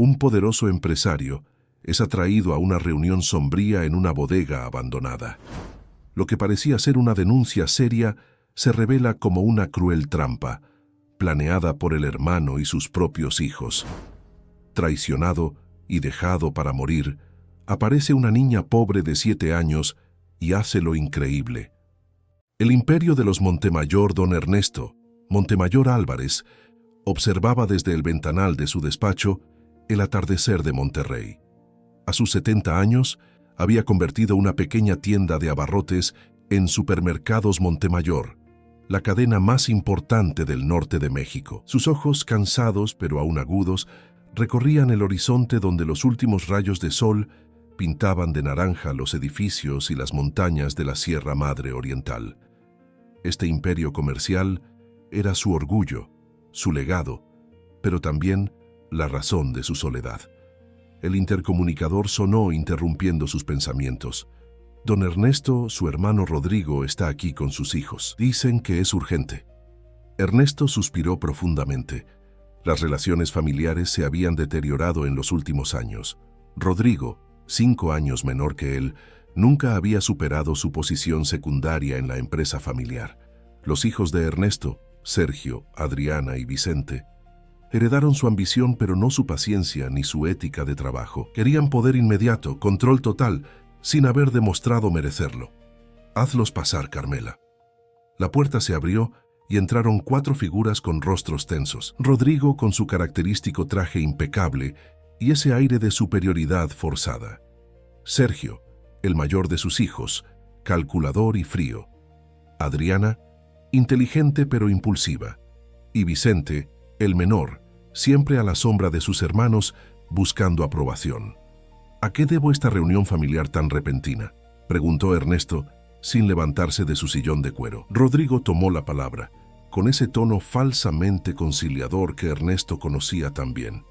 Un poderoso empresario es atraído a una reunión sombría en una bodega abandonada. Lo que parecía ser una denuncia seria se revela como una cruel trampa, planeada por el hermano y sus propios hijos. Traicionado y dejado para morir, aparece una niña pobre de 7 años y hace lo increíble. El imperio de los Montemayor, don Ernesto Montemayor Álvarez, observaba desde el ventanal de su despacho el atardecer de Monterrey. A sus 70 años, había convertido una pequeña tienda de abarrotes en Supermercados Montemayor, la cadena más importante del norte de México. Sus ojos, cansados pero aún agudos, recorrían el horizonte donde los últimos rayos de sol pintaban de naranja los edificios y las montañas de la Sierra Madre Oriental. Este imperio comercial era su orgullo, su legado, pero también la razón de su soledad. El intercomunicador sonó interrumpiendo sus pensamientos. Don Ernesto, su hermano Rodrigo, está aquí con sus hijos. Dicen que es urgente. Ernesto suspiró profundamente. Las relaciones familiares se habían deteriorado en los últimos años. Rodrigo, 5 años menor que él, nunca había superado su posición secundaria en la empresa familiar. Los hijos de Ernesto, Sergio, Adriana y Vicente, heredaron su ambición pero no su paciencia ni su ética de trabajo. Querían poder inmediato, control total, sin haber demostrado merecerlo. Hazlos pasar, Carmela. La puerta se abrió y entraron 4 figuras con rostros tensos. Rodrigo con su característico traje impecable y ese aire de superioridad forzada. Sergio, el mayor de sus hijos, calculador y frío. Adriana, inteligente pero impulsiva. Y Vicente, el menor, siempre a la sombra de sus hermanos, buscando aprobación. ¿A qué debo esta reunión familiar tan repentina?, preguntó Ernesto, sin levantarse de su sillón de cuero. Rodrigo tomó la palabra, con ese tono falsamente conciliador que Ernesto conocía tan bien.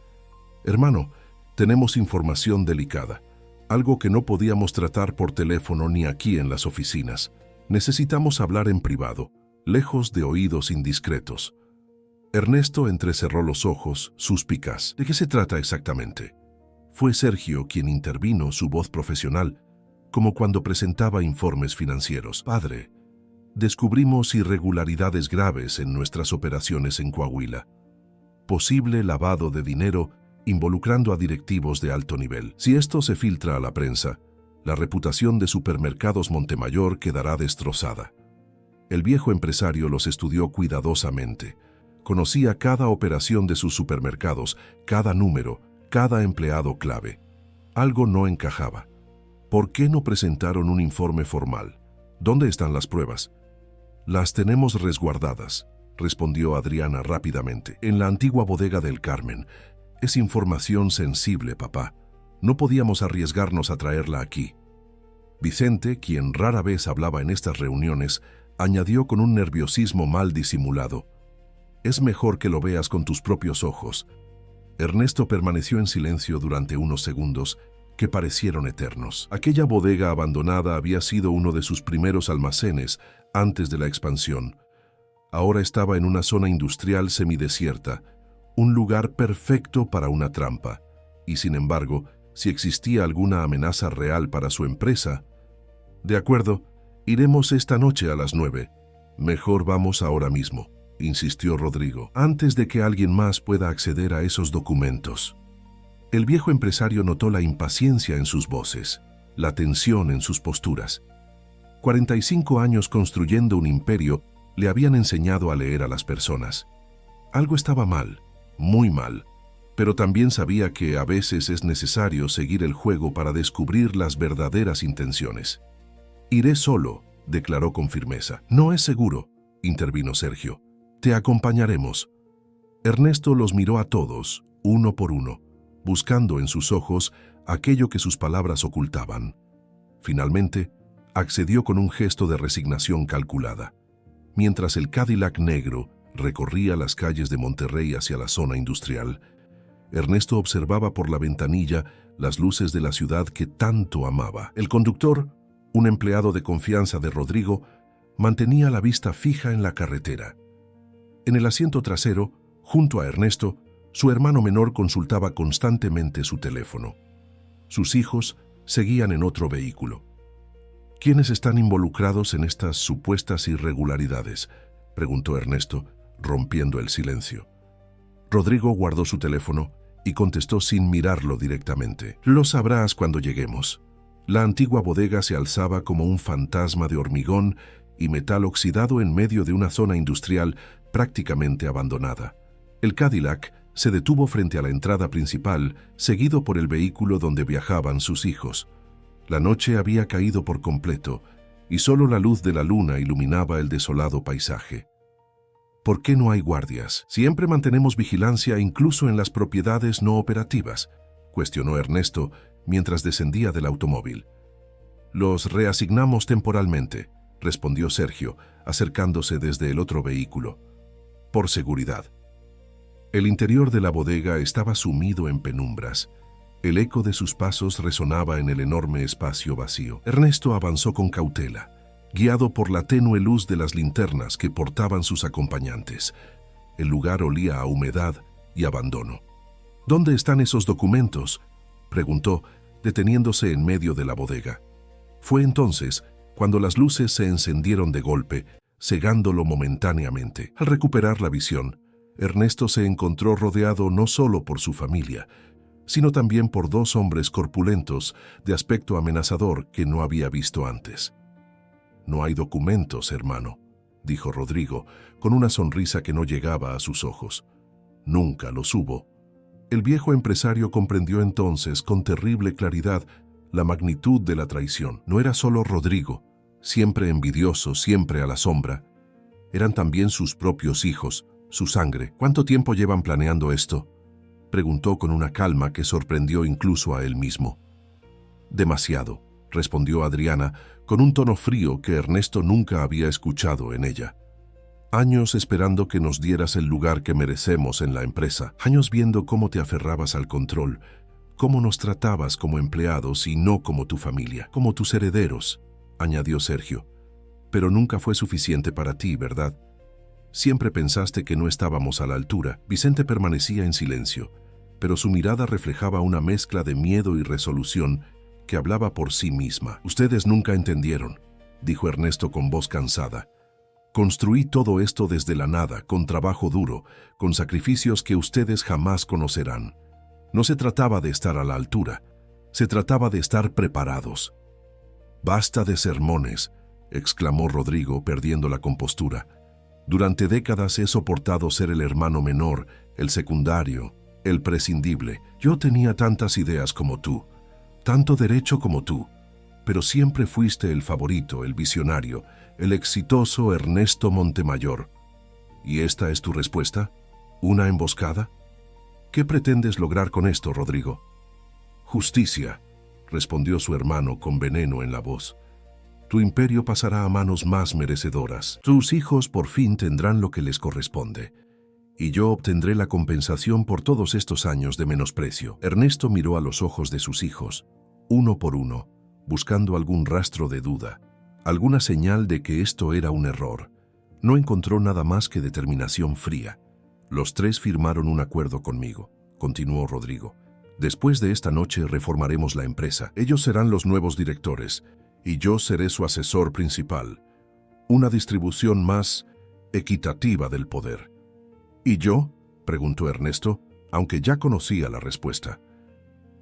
Hermano, tenemos información delicada, algo que no podíamos tratar por teléfono ni aquí en las oficinas. Necesitamos hablar en privado, lejos de oídos indiscretos. Ernesto entrecerró los ojos, suspicaz. ¿De qué se trata exactamente? Fue Sergio quien intervino, su voz profesional, como cuando presentaba informes financieros. Padre, descubrimos irregularidades graves en nuestras operaciones en Coahuila. Posible lavado de dinero involucrando a directivos de alto nivel. Si esto se filtra a la prensa, la reputación de Supermercados Montemayor quedará destrozada. El viejo empresario los estudió cuidadosamente. Conocía cada operación de sus supermercados, cada número, cada empleado clave. Algo no encajaba. ¿Por qué no presentaron un informe formal? ¿Dónde están las pruebas? Las tenemos resguardadas, respondió Adriana rápidamente. En la antigua bodega del Carmen. Es información sensible, papá. No podíamos arriesgarnos a traerla aquí. Vicente, quien rara vez hablaba en estas reuniones, añadió con un nerviosismo mal disimulado. Es mejor que lo veas con tus propios ojos. Ernesto permaneció en silencio durante unos segundos que parecieron eternos. Aquella bodega abandonada había sido uno de sus primeros almacenes antes de la expansión. Ahora estaba en una zona industrial semidesierta, un lugar perfecto para una trampa. Y sin embargo, si existía alguna amenaza real para su empresa... De acuerdo, iremos esta noche a las 9. Mejor vamos ahora mismo, insistió Rodrigo, antes de que alguien más pueda acceder a esos documentos. El viejo empresario notó la impaciencia en sus voces, la tensión en sus posturas. 45 años construyendo un imperio le habían enseñado a leer a las personas. Algo estaba mal, muy mal, pero también sabía que a veces es necesario seguir el juego para descubrir las verdaderas intenciones. Iré solo, declaró con firmeza. No es seguro, intervino Sergio. Te acompañaremos. Ernesto los miró a todos, uno por uno, buscando en sus ojos aquello que sus palabras ocultaban. Finalmente, accedió con un gesto de resignación calculada. Mientras el Cadillac negro recorría las calles de Monterrey hacia la zona industrial, Ernesto observaba por la ventanilla las luces de la ciudad que tanto amaba. El conductor, un empleado de confianza de Rodrigo, mantenía la vista fija en la carretera. En el asiento trasero, junto a Ernesto, Su hermano menor consultaba constantemente su teléfono. Sus hijos seguían en otro vehículo. ¿Quiénes están involucrados en estas supuestas irregularidades?, preguntó Ernesto, rompiendo el silencio. Rodrigo guardó su teléfono y contestó sin mirarlo directamente. Lo sabrás cuando lleguemos. La antigua bodega se alzaba como un fantasma de hormigón y metal oxidado en medio de una zona industrial prácticamente abandonada. El Cadillac se detuvo frente a la entrada principal, seguido por el vehículo donde viajaban sus hijos. La noche había caído por completo y solo la luz de la luna iluminaba el desolado paisaje. ¿Por qué no hay guardias? Siempre mantenemos vigilancia incluso en las propiedades no operativas, cuestionó Ernesto mientras descendía del automóvil. Los reasignamos temporalmente, respondió Sergio, acercándose desde el otro vehículo. Por seguridad. El interior de la bodega estaba sumido en penumbras. El eco de sus pasos resonaba en el enorme espacio vacío. Ernesto avanzó con cautela, guiado por la tenue luz de las linternas que portaban sus acompañantes. El lugar olía a humedad y abandono. ¿Dónde están esos documentos?, preguntó, deteniéndose en medio de la bodega. Fue entonces cuando las luces se encendieron de golpe, cegándolo momentáneamente. Al recuperar la visión, Ernesto se encontró rodeado no solo por su familia, sino también por dos hombres corpulentos de aspecto amenazador que no había visto antes. «No hay documentos, hermano», dijo Rodrigo, con una sonrisa que no llegaba a sus ojos. «Nunca los hubo». El viejo empresario comprendió entonces con terrible claridad la magnitud de la traición. No era solo Rodrigo, siempre envidioso, siempre a la sombra. Eran también sus propios hijos, su sangre. «¿Cuánto tiempo llevan planeando esto?», preguntó con una calma que sorprendió incluso a él mismo. «Demasiado», respondió Adriana, con un tono frío que Ernesto nunca había escuchado en ella. «Años esperando que nos dieras el lugar que merecemos en la empresa, años viendo cómo te aferrabas al control, cómo nos tratabas como empleados y no como tu familia, como tus herederos», añadió Sergio. «Pero nunca fue suficiente para ti, ¿verdad? Siempre pensaste que no estábamos a la altura». Vicente permanecía en silencio, pero su mirada reflejaba una mezcla de miedo y resolución que hablaba por sí misma. «Ustedes nunca entendieron», dijo Ernesto con voz cansada. «Construí todo esto desde la nada, con trabajo duro, con sacrificios que ustedes jamás conocerán. No se trataba de estar a la altura, se trataba de estar preparados». «Basta de sermones», exclamó Rodrigo, perdiendo la compostura. «Durante décadas he soportado ser el hermano menor, el secundario, el prescindible. Yo tenía tantas ideas como tú, tanto derecho como tú, pero siempre fuiste el favorito, el visionario, el exitoso Ernesto Montemayor. ¿Y esta es tu respuesta? ¿Una emboscada? ¿Qué pretendes lograr con esto, Rodrigo?» «Justicia», respondió su hermano con veneno en la voz. «Tu imperio pasará a manos más merecedoras. Tus hijos por fin tendrán lo que les corresponde. Y yo obtendré la compensación por todos estos años de menosprecio». Ernesto miró a los ojos de sus hijos, uno por uno, buscando algún rastro de duda, alguna señal de que esto era un error. No encontró nada más que determinación fría. «Los tres firmaron un acuerdo conmigo», continuó Rodrigo. «Después de esta noche reformaremos la empresa. Ellos serán los nuevos directores, y yo seré su asesor principal. Una distribución más equitativa del poder». «¿Y yo?», preguntó Ernesto, aunque ya conocía la respuesta.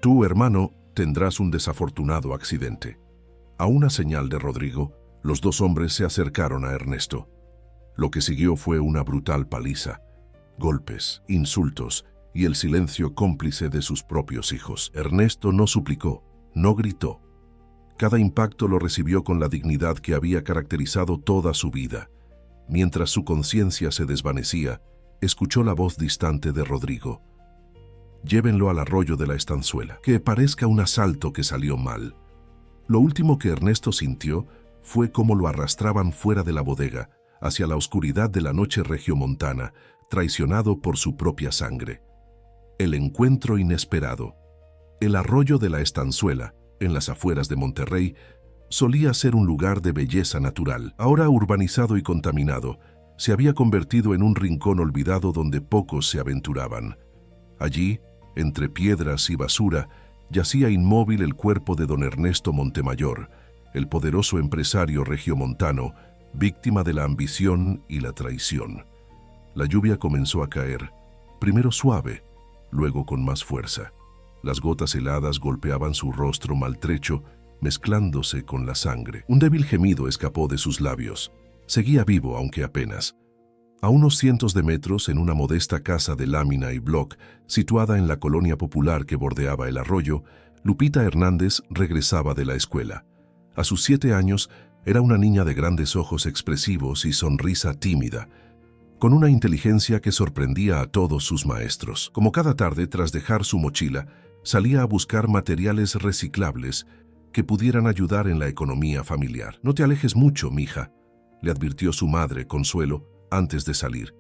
«Tú, hermano, tendrás un desafortunado accidente». A una señal de Rodrigo, los dos hombres se acercaron a Ernesto. Lo que siguió fue una brutal paliza, golpes, insultos y el silencio cómplice de sus propios hijos. Ernesto no suplicó, no gritó. Cada impacto lo recibió con la dignidad que había caracterizado toda su vida. Mientras su conciencia se desvanecía, escuchó la voz distante de Rodrigo. «Llévenlo al arroyo de la estanzuela, que parezca un asalto que salió mal». Lo último que Ernesto sintió fue cómo lo arrastraban fuera de la bodega, hacia la oscuridad de la noche regiomontana, traicionado por su propia sangre. El encuentro inesperado. El arroyo de la estanzuela, en las afueras de Monterrey, solía ser un lugar de belleza natural. Ahora urbanizado y contaminado, se había convertido en un rincón olvidado donde pocos se aventuraban. Allí, entre piedras y basura, yacía inmóvil el cuerpo de don Ernesto Montemayor, el poderoso empresario regiomontano, víctima de la ambición y la traición. La lluvia comenzó a caer, primero suave, luego con más fuerza. Las gotas heladas golpeaban su rostro maltrecho, mezclándose con la sangre. Un débil gemido escapó de sus labios. Seguía vivo, aunque apenas. A unos cientos de metros, en una modesta casa de lámina y bloc, situada en la colonia popular que bordeaba el arroyo, Lupita Hernández regresaba de la escuela. A sus 7 años, era una niña de grandes ojos expresivos y sonrisa tímida, con una inteligencia que sorprendía a todos sus maestros. Como cada tarde, tras dejar su mochila, salía a buscar materiales reciclables que pudieran ayudar en la economía familiar. «No te alejes mucho, mija», le advirtió su madre, Consuelo, antes de salir.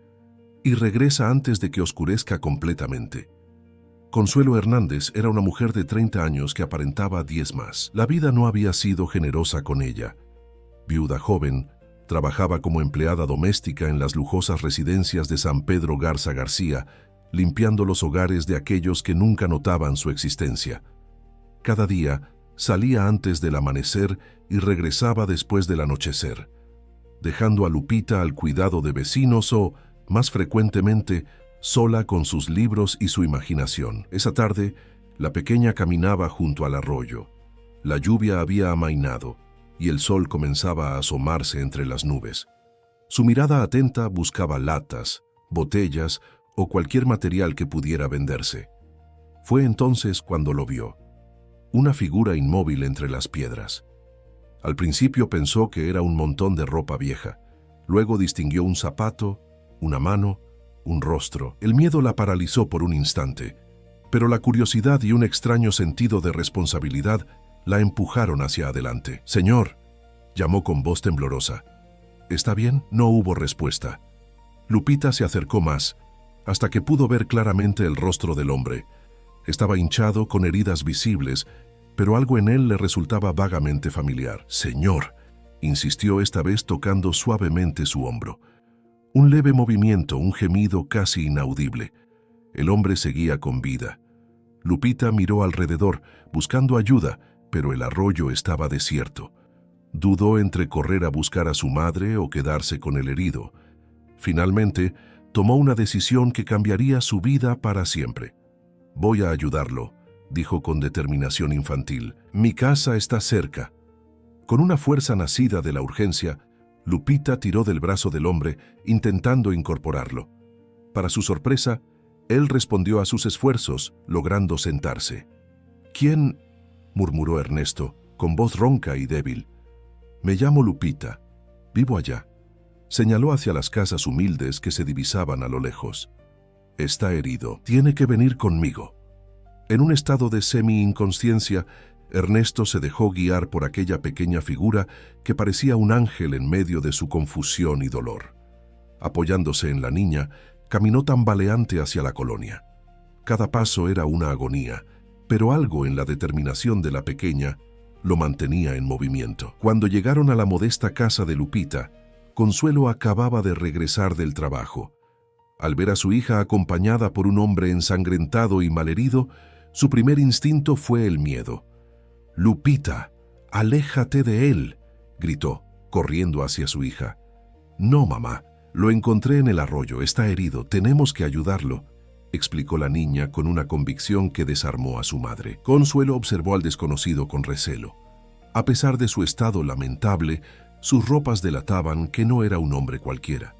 «Y regresa antes de que oscurezca completamente». Consuelo Hernández era una mujer de 30 años que aparentaba 10 más. La vida no había sido generosa con ella. Viuda joven, trabajaba como empleada doméstica en las lujosas residencias de San Pedro Garza García, limpiando los hogares de aquellos que nunca notaban su existencia. Cada día salía antes del amanecer y regresaba después del anochecer, dejando a Lupita al cuidado de vecinos o, más frecuentemente, sola con sus libros y su imaginación. Esa tarde, la pequeña caminaba junto al arroyo. La lluvia había amainado y el sol comenzaba a asomarse entre las nubes. Su mirada atenta buscaba latas, botellas o cualquier material que pudiera venderse. Fue entonces cuando lo vio, una figura inmóvil entre las piedras. Al principio pensó que era un montón de ropa vieja. Luego distinguió un zapato, una mano, un rostro. El miedo la paralizó por un instante, pero la curiosidad y un extraño sentido de responsabilidad la empujaron hacia adelante. «Señor», llamó con voz temblorosa. «¿Está bien?». No hubo respuesta. Lupita se acercó más, hasta que pudo ver claramente el rostro del hombre. Estaba hinchado, con heridas visibles, pero algo en él le resultaba vagamente familiar. «Señor», insistió esta vez tocando suavemente su hombro. Un leve movimiento, un gemido casi inaudible. El hombre seguía con vida. Lupita miró alrededor, buscando ayuda, pero el arroyo estaba desierto. Dudó entre correr a buscar a su madre o quedarse con el herido. Finalmente, tomó una decisión que cambiaría su vida para siempre. «Voy a ayudarlo», dijo con determinación infantil. «Mi casa está cerca». Con una fuerza nacida de la urgencia, Lupita tiró del brazo del hombre, intentando incorporarlo. Para su sorpresa, él respondió a sus esfuerzos, logrando sentarse. «¿Quién?», murmuró Ernesto, con voz ronca y débil. «Me llamo Lupita. Vivo allá». Señaló hacia las casas humildes que se divisaban a lo lejos. «Está herido. Tiene que venir conmigo». En un estado de semi-inconsciencia, Ernesto se dejó guiar por aquella pequeña figura que parecía un ángel en medio de su confusión y dolor. Apoyándose en la niña, caminó tambaleante hacia la colonia. Cada paso era una agonía, pero algo en la determinación de la pequeña lo mantenía en movimiento. Cuando llegaron a la modesta casa de Lupita, Consuelo acababa de regresar del trabajo. Al ver a su hija acompañada por un hombre ensangrentado y malherido, su primer instinto fue el miedo. «Lupita, aléjate de él», gritó, corriendo hacia su hija. «No, mamá, lo encontré en el arroyo, está herido, tenemos que ayudarlo», explicó la niña con una convicción que desarmó a su madre. Consuelo observó al desconocido con recelo. A pesar de su estado lamentable, sus ropas delataban que no era un hombre cualquiera.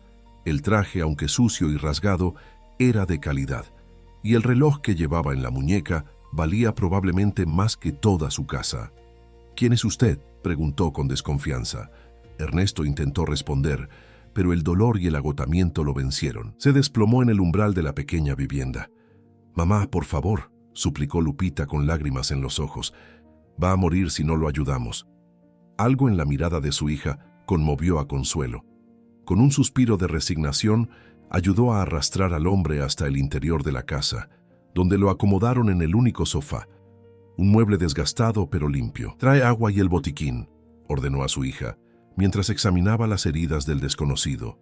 El traje, aunque sucio y rasgado, era de calidad, y el reloj que llevaba en la muñeca valía probablemente más que toda su casa. «¿Quién es usted?», preguntó con desconfianza. Ernesto intentó responder, pero el dolor y el agotamiento lo vencieron. Se desplomó en el umbral de la pequeña vivienda. «Mamá, por favor», suplicó Lupita con lágrimas en los ojos. «Va a morir si no lo ayudamos». Algo en la mirada de su hija conmovió a Consuelo. Con un suspiro de resignación, ayudó a arrastrar al hombre hasta el interior de la casa, donde lo acomodaron en el único sofá, un mueble desgastado pero limpio. «Trae agua y el botiquín», ordenó a su hija, mientras examinaba las heridas del desconocido.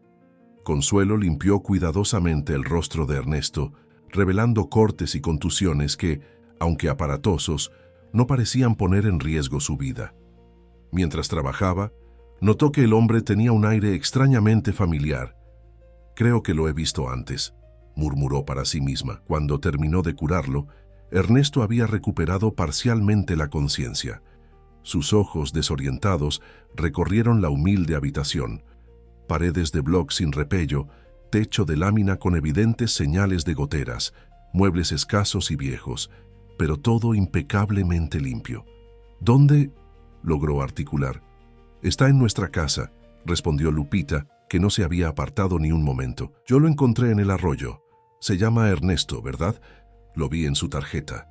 Consuelo limpió cuidadosamente el rostro de Ernesto, revelando cortes y contusiones que, aunque aparatosos, no parecían poner en riesgo su vida. Mientras trabajaba, notó que el hombre tenía un aire extrañamente familiar. «Creo que lo he visto antes», murmuró para sí misma. Cuando terminó de curarlo, Ernesto había recuperado parcialmente la conciencia. Sus ojos, desorientados, recorrieron la humilde habitación. Paredes de bloc sin repello, techo de lámina con evidentes señales de goteras, muebles escasos y viejos, pero todo impecablemente limpio. «¿Dónde?», logró articular. «Está en nuestra casa», respondió Lupita, que no se había apartado ni un momento. «Yo lo encontré en el arroyo. Se llama Ernesto, ¿verdad? Lo vi en su tarjeta».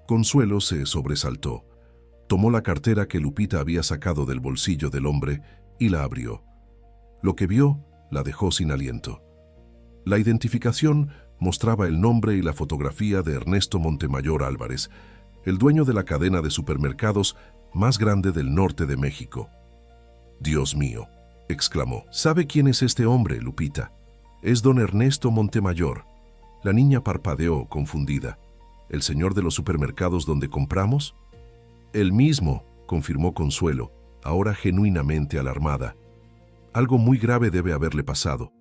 Consuelo se sobresaltó. Tomó la cartera que Lupita había sacado del bolsillo del hombre y la abrió. Lo que vio la dejó sin aliento. La identificación mostraba el nombre y la fotografía de Ernesto Montemayor Álvarez, el dueño de la cadena de supermercados más grande del norte de México. «Dios mío», exclamó. «¿Sabe quién es este hombre, Lupita?» «Es don Ernesto Montemayor». La niña parpadeó, confundida. «¿El señor de los supermercados donde compramos?» «El mismo», confirmó Consuelo, ahora genuinamente alarmada. Algo muy grave debe haberle pasado.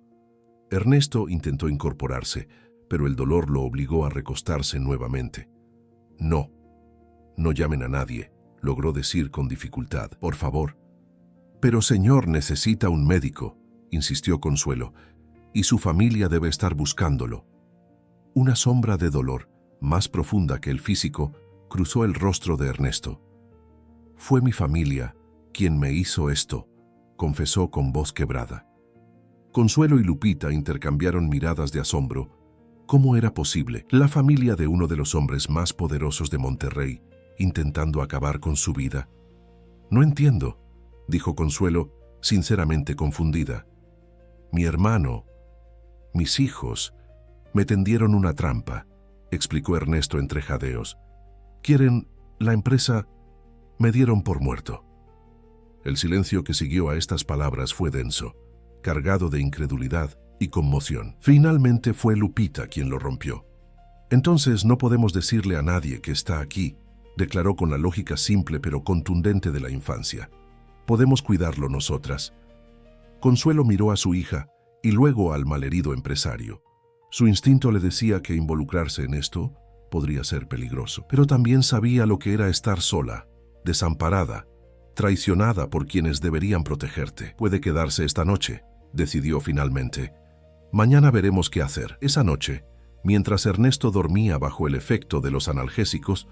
Ernesto intentó incorporarse, pero el dolor lo obligó a recostarse nuevamente. «No, no llamen a nadie», logró decir con dificultad. «Por favor». «Pero señor, necesita un médico», insistió Consuelo, «y su familia debe estar buscándolo». Una sombra de dolor, más profunda que el físico, cruzó el rostro de Ernesto. «Fue mi familia quien me hizo esto», confesó con voz quebrada. Consuelo y Lupita intercambiaron miradas de asombro. ¿Cómo era posible? La familia de uno de los hombres más poderosos de Monterrey, intentando acabar con su vida. «No entiendo», dijo Consuelo, sinceramente confundida. «Mi hermano, mis hijos, me tendieron una trampa», explicó Ernesto entre jadeos. «Quieren la empresa, me dieron por muerto». El silencio que siguió a estas palabras fue denso, cargado de incredulidad y conmoción. Finalmente fue Lupita quien lo rompió. «Entonces no podemos decirle a nadie que está aquí», declaró con la lógica simple pero contundente de la infancia. «Podemos cuidarlo nosotras». Consuelo miró a su hija y luego al malherido empresario. Su instinto le decía que involucrarse en esto podría ser peligroso, pero también sabía lo que era estar sola, desamparada, traicionada por quienes deberían protegerte. «Puede quedarse esta noche», decidió finalmente. «Mañana veremos qué hacer». Esa noche, mientras Ernesto dormía bajo el efecto de los analgésicos,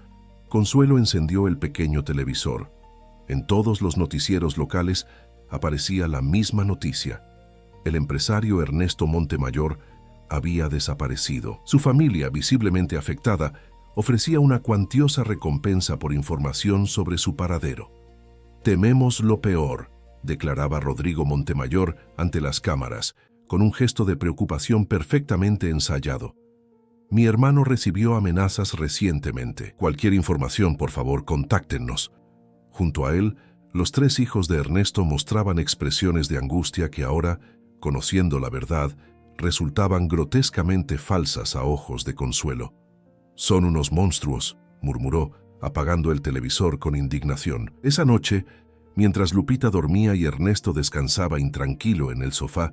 Consuelo encendió el pequeño televisor. En todos los noticieros locales aparecía la misma noticia. El empresario Ernesto Montemayor había desaparecido. Su familia, visiblemente afectada, ofrecía una cuantiosa recompensa por información sobre su paradero. «Tememos lo peor», declaraba Rodrigo Montemayor ante las cámaras, con un gesto de preocupación perfectamente ensayado. «Mi hermano recibió amenazas recientemente. Cualquier información, por favor, contáctenos». Junto a él, los 3 hijos de Ernesto mostraban expresiones de angustia que ahora, conociendo la verdad, resultaban grotescamente falsas a ojos de Consuelo. «Son unos monstruos», murmuró, apagando el televisor con indignación. Esa noche, mientras Lupita dormía y Ernesto descansaba intranquilo en el sofá,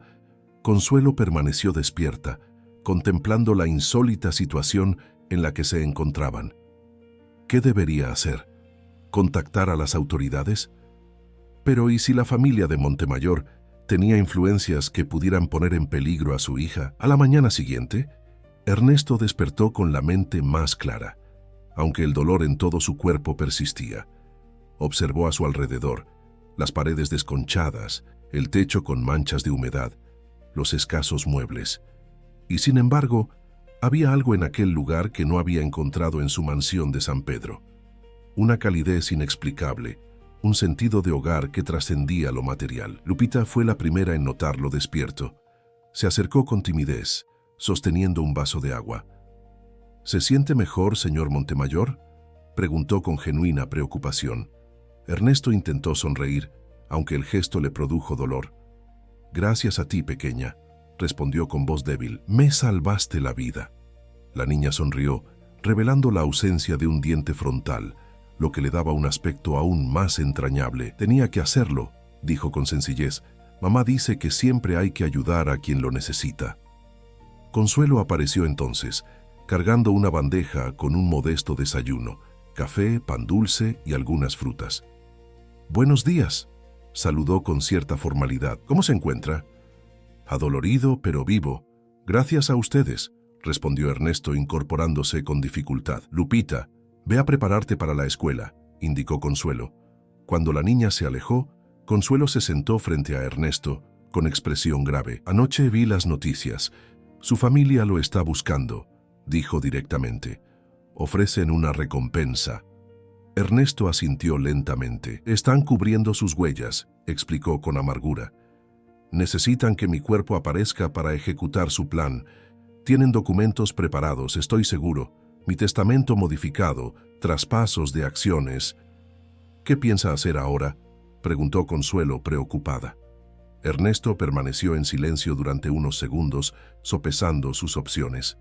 Consuelo permaneció despierta, contemplando la insólita situación en la que se encontraban. ¿Qué debería hacer? ¿Contactar a las autoridades? Pero ¿y si la familia de Montemayor tenía influencias que pudieran poner en peligro a su hija? A la mañana siguiente, Ernesto despertó con la mente más clara, aunque el dolor en todo su cuerpo persistía. Observó a su alrededor, las paredes desconchadas, el techo con manchas de humedad, los escasos muebles. Y sin embargo, había algo en aquel lugar que no había encontrado en su mansión de San Pedro. Una calidez inexplicable, un sentido de hogar que trascendía lo material. Lupita fue la primera en notarlo despierto. Se acercó con timidez, sosteniendo un vaso de agua. «¿Se siente mejor, señor Montemayor?», preguntó con genuina preocupación. Ernesto intentó sonreír, aunque el gesto le produjo dolor. «Gracias a ti, pequeña», respondió con voz débil. «Me salvaste la vida». La niña sonrió, revelando la ausencia de un diente frontal, lo que le daba un aspecto aún más entrañable. Tenía que hacerlo, dijo con sencillez. Mamá dice que siempre hay que ayudar a quien lo necesita. Consuelo apareció entonces, cargando una bandeja con un modesto desayuno, café, pan dulce y algunas frutas. «Buenos días», saludó con cierta formalidad. «¿Cómo se encuentra?» «Adolorido, pero vivo. Gracias a ustedes», respondió Ernesto incorporándose con dificultad. «Lupita, ve a prepararte para la escuela», indicó Consuelo. Cuando la niña se alejó, Consuelo se sentó frente a Ernesto, con expresión grave. «Anoche vi las noticias. Su familia lo está buscando», dijo directamente. «Ofrecen una recompensa». Ernesto asintió lentamente. «Están cubriendo sus huellas», explicó con amargura. «Necesitan que mi cuerpo aparezca para ejecutar su plan. Tienen documentos preparados, estoy seguro. Mi testamento modificado, traspasos de acciones». «¿Qué piensa hacer ahora?», preguntó Consuelo, preocupada. Ernesto permaneció en silencio durante unos segundos, sopesando sus opciones.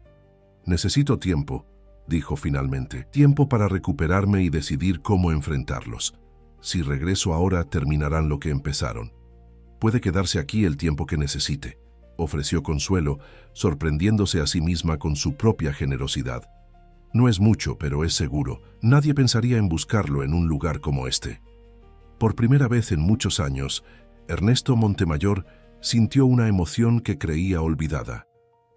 «Necesito tiempo», dijo finalmente. «Tiempo para recuperarme y decidir cómo enfrentarlos. Si regreso ahora, terminarán lo que empezaron. Puede quedarse aquí el tiempo que necesite», ofreció Consuelo, sorprendiéndose a sí misma con su propia generosidad. «No es mucho, pero es seguro. Nadie pensaría en buscarlo en un lugar como este». Por primera vez en muchos años, Ernesto Montemayor sintió una emoción que creía olvidada.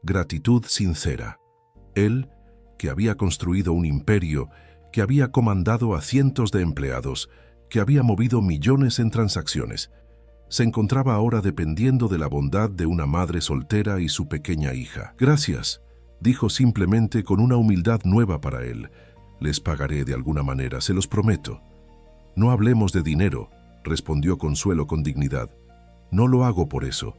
Gratitud sincera. Él, que había construido un imperio, que había comandado a cientos de empleados, que había movido millones en transacciones, se encontraba ahora dependiendo de la bondad de una madre soltera y su pequeña hija. «Gracias», dijo simplemente con una humildad nueva para él. «Les pagaré de alguna manera, se los prometo». «No hablemos de dinero», respondió Consuelo con dignidad. «No lo hago por eso».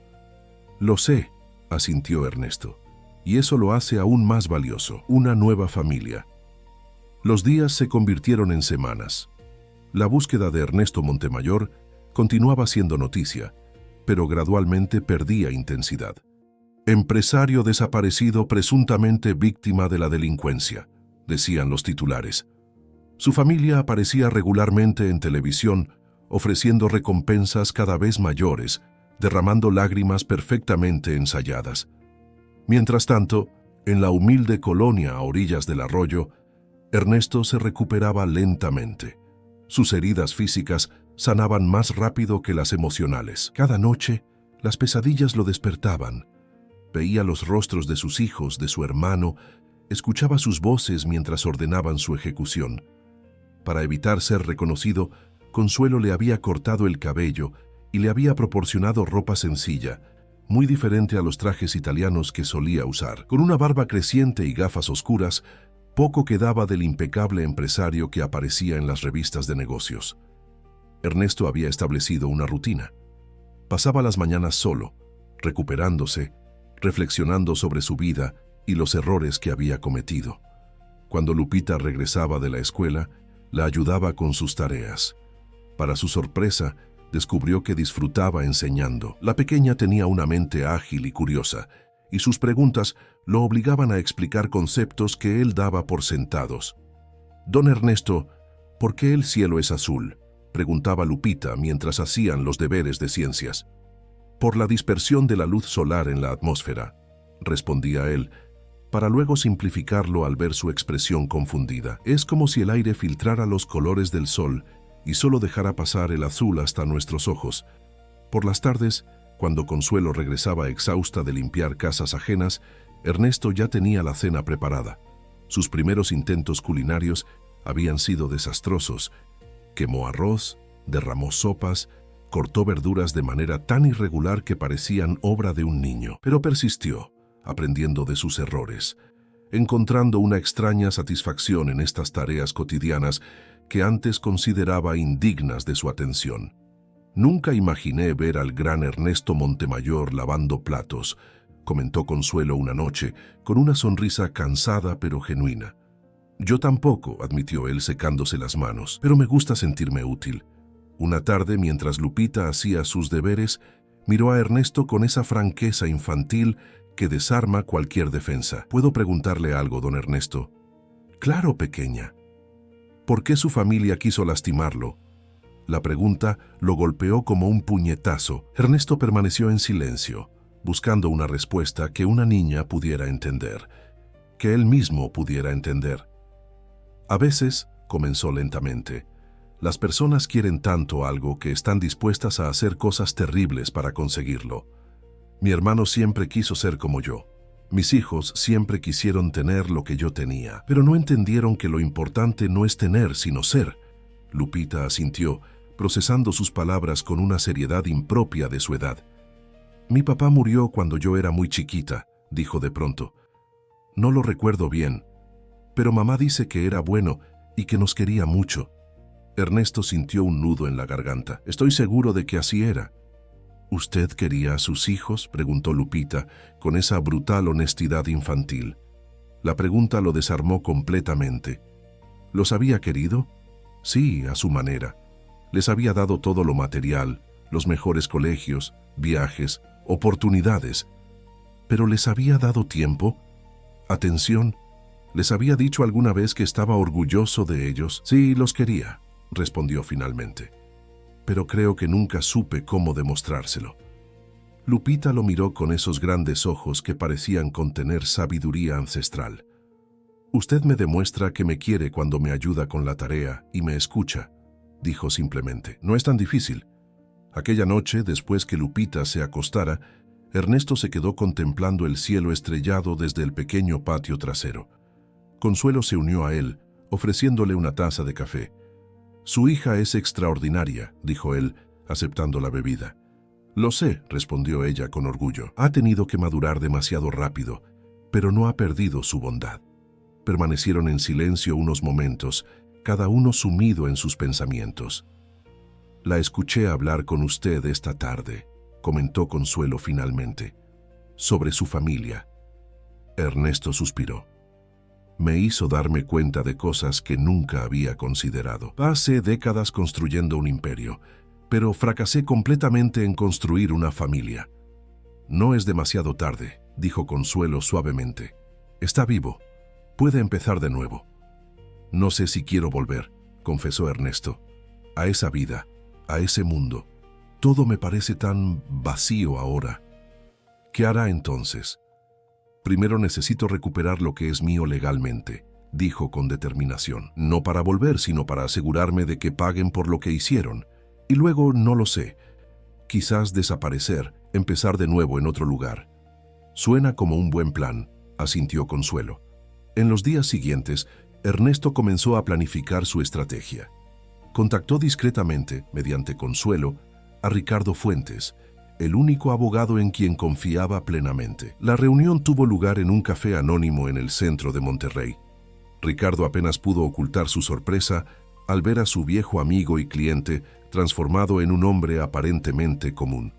«Lo sé», asintió Ernesto. «Y eso lo hace aún más valioso, una nueva familia». Los días se convirtieron en semanas. La búsqueda de Ernesto Montemayor continuaba siendo noticia, pero gradualmente perdía intensidad. «Empresario desaparecido presuntamente víctima de la delincuencia», decían los titulares. Su familia aparecía regularmente en televisión, ofreciendo recompensas cada vez mayores, derramando lágrimas perfectamente ensayadas. Mientras tanto, en la humilde colonia a orillas del arroyo, Ernesto se recuperaba lentamente. Sus heridas físicas sanaban más rápido que las emocionales. Cada noche, las pesadillas lo despertaban. Veía los rostros de sus hijos, de su hermano, escuchaba sus voces mientras ordenaban su ejecución. Para evitar ser reconocido, Consuelo le había cortado el cabello y le había proporcionado ropa sencilla, muy diferente a los trajes italianos que solía usar. Con una barba creciente y gafas oscuras, poco quedaba del impecable empresario que aparecía en las revistas de negocios. Ernesto había establecido una rutina. Pasaba las mañanas solo, recuperándose, reflexionando sobre su vida y los errores que había cometido. Cuando Lupita regresaba de la escuela, la ayudaba con sus tareas. Para su sorpresa, descubrió que disfrutaba enseñando. La pequeña tenía una mente ágil y curiosa, y sus preguntas lo obligaban a explicar conceptos que él daba por sentados. «Don Ernesto, ¿por qué el cielo es azul?», preguntaba Lupita mientras hacían los deberes de ciencias. «Por la dispersión de la luz solar en la atmósfera», respondía él, para luego simplificarlo al ver su expresión confundida. «Es como si el aire filtrara los colores del sol y solo dejara pasar el azul hasta nuestros ojos». Por las tardes, cuando Consuelo regresaba exhausta de limpiar casas ajenas, Ernesto ya tenía la cena preparada. Sus primeros intentos culinarios habían sido desastrosos. Quemó arroz, derramó sopas, cortó verduras de manera tan irregular que parecían obra de un niño. Pero persistió, aprendiendo de sus errores, encontrando una extraña satisfacción en estas tareas cotidianas que antes consideraba indignas de su atención. «Nunca imaginé ver al gran Ernesto Montemayor lavando platos», comentó Consuelo una noche, con una sonrisa cansada pero genuina. «Yo tampoco», admitió él secándose las manos, «pero me gusta sentirme útil». Una tarde, mientras Lupita hacía sus deberes, miró a Ernesto con esa franqueza infantil que desarma cualquier defensa. ¿Puedo preguntarle algo, don Ernesto? Claro, pequeña. ¿Por qué su familia quiso lastimarlo? La pregunta lo golpeó como un puñetazo. Ernesto permaneció en silencio, buscando una respuesta que una niña pudiera entender, que él mismo pudiera entender. A veces, comenzó lentamente, las personas quieren tanto algo que están dispuestas a hacer cosas terribles para conseguirlo. Mi hermano siempre quiso ser como yo. Mis hijos siempre quisieron tener lo que yo tenía, pero no entendieron que lo importante no es tener, sino ser. Lupita asintió, procesando sus palabras con una seriedad impropia de su edad. Mi papá murió cuando yo era muy chiquita, dijo de pronto. No lo recuerdo bien, pero mamá dice que era bueno y que nos quería mucho. Ernesto sintió un nudo en la garganta. Estoy seguro de que así era. ¿Usted quería a sus hijos?, preguntó Lupita, con esa brutal honestidad infantil. La pregunta lo desarmó completamente. ¿Los había querido? Sí, a su manera. Les había dado todo lo material, los mejores colegios, viajes, oportunidades. ¿Pero les había dado tiempo? ¿Atención? ¿Les había dicho alguna vez que estaba orgulloso de ellos? Sí, los quería, respondió finalmente. Pero creo que nunca supe cómo demostrárselo. Lupita lo miró con esos grandes ojos que parecían contener sabiduría ancestral. Usted me demuestra que me quiere cuando me ayuda con la tarea y me escucha, dijo simplemente. No es tan difícil. Aquella noche, después que Lupita se acostara, Ernesto se quedó contemplando el cielo estrellado desde el pequeño patio trasero. Consuelo se unió a él, ofreciéndole una taza de café. Su hija es extraordinaria, dijo él, aceptando la bebida. Lo sé, respondió ella con orgullo. Ha tenido que madurar demasiado rápido, pero no ha perdido su bondad. Permanecieron en silencio unos momentos, cada uno sumido en sus pensamientos. La escuché hablar con usted esta tarde, comentó Consuelo finalmente, sobre su familia. Ernesto suspiró. Me hizo darme cuenta de cosas que nunca había considerado. Pasé décadas construyendo un imperio, pero fracasé completamente en construir una familia. No es demasiado tarde, dijo Consuelo suavemente. Está vivo. Puede empezar de nuevo. No sé si quiero volver, confesó Ernesto, a esa vida, a ese mundo. Todo me parece tan vacío ahora. ¿Qué hará entonces? Primero necesito recuperar lo que es mío legalmente, dijo con determinación. No para volver, sino para asegurarme de que paguen por lo que hicieron. Y luego, no lo sé, quizás desaparecer, empezar de nuevo en otro lugar. Suena como un buen plan, asintió Consuelo. En los días siguientes, Ernesto comenzó a planificar su estrategia. Contactó discretamente, mediante Consuelo, a Ricardo Fuentes, el único abogado en quien confiaba plenamente. La reunión tuvo lugar en un café anónimo en el centro de Monterrey. Ricardo apenas pudo ocultar su sorpresa al ver a su viejo amigo y cliente transformado en un hombre aparentemente común.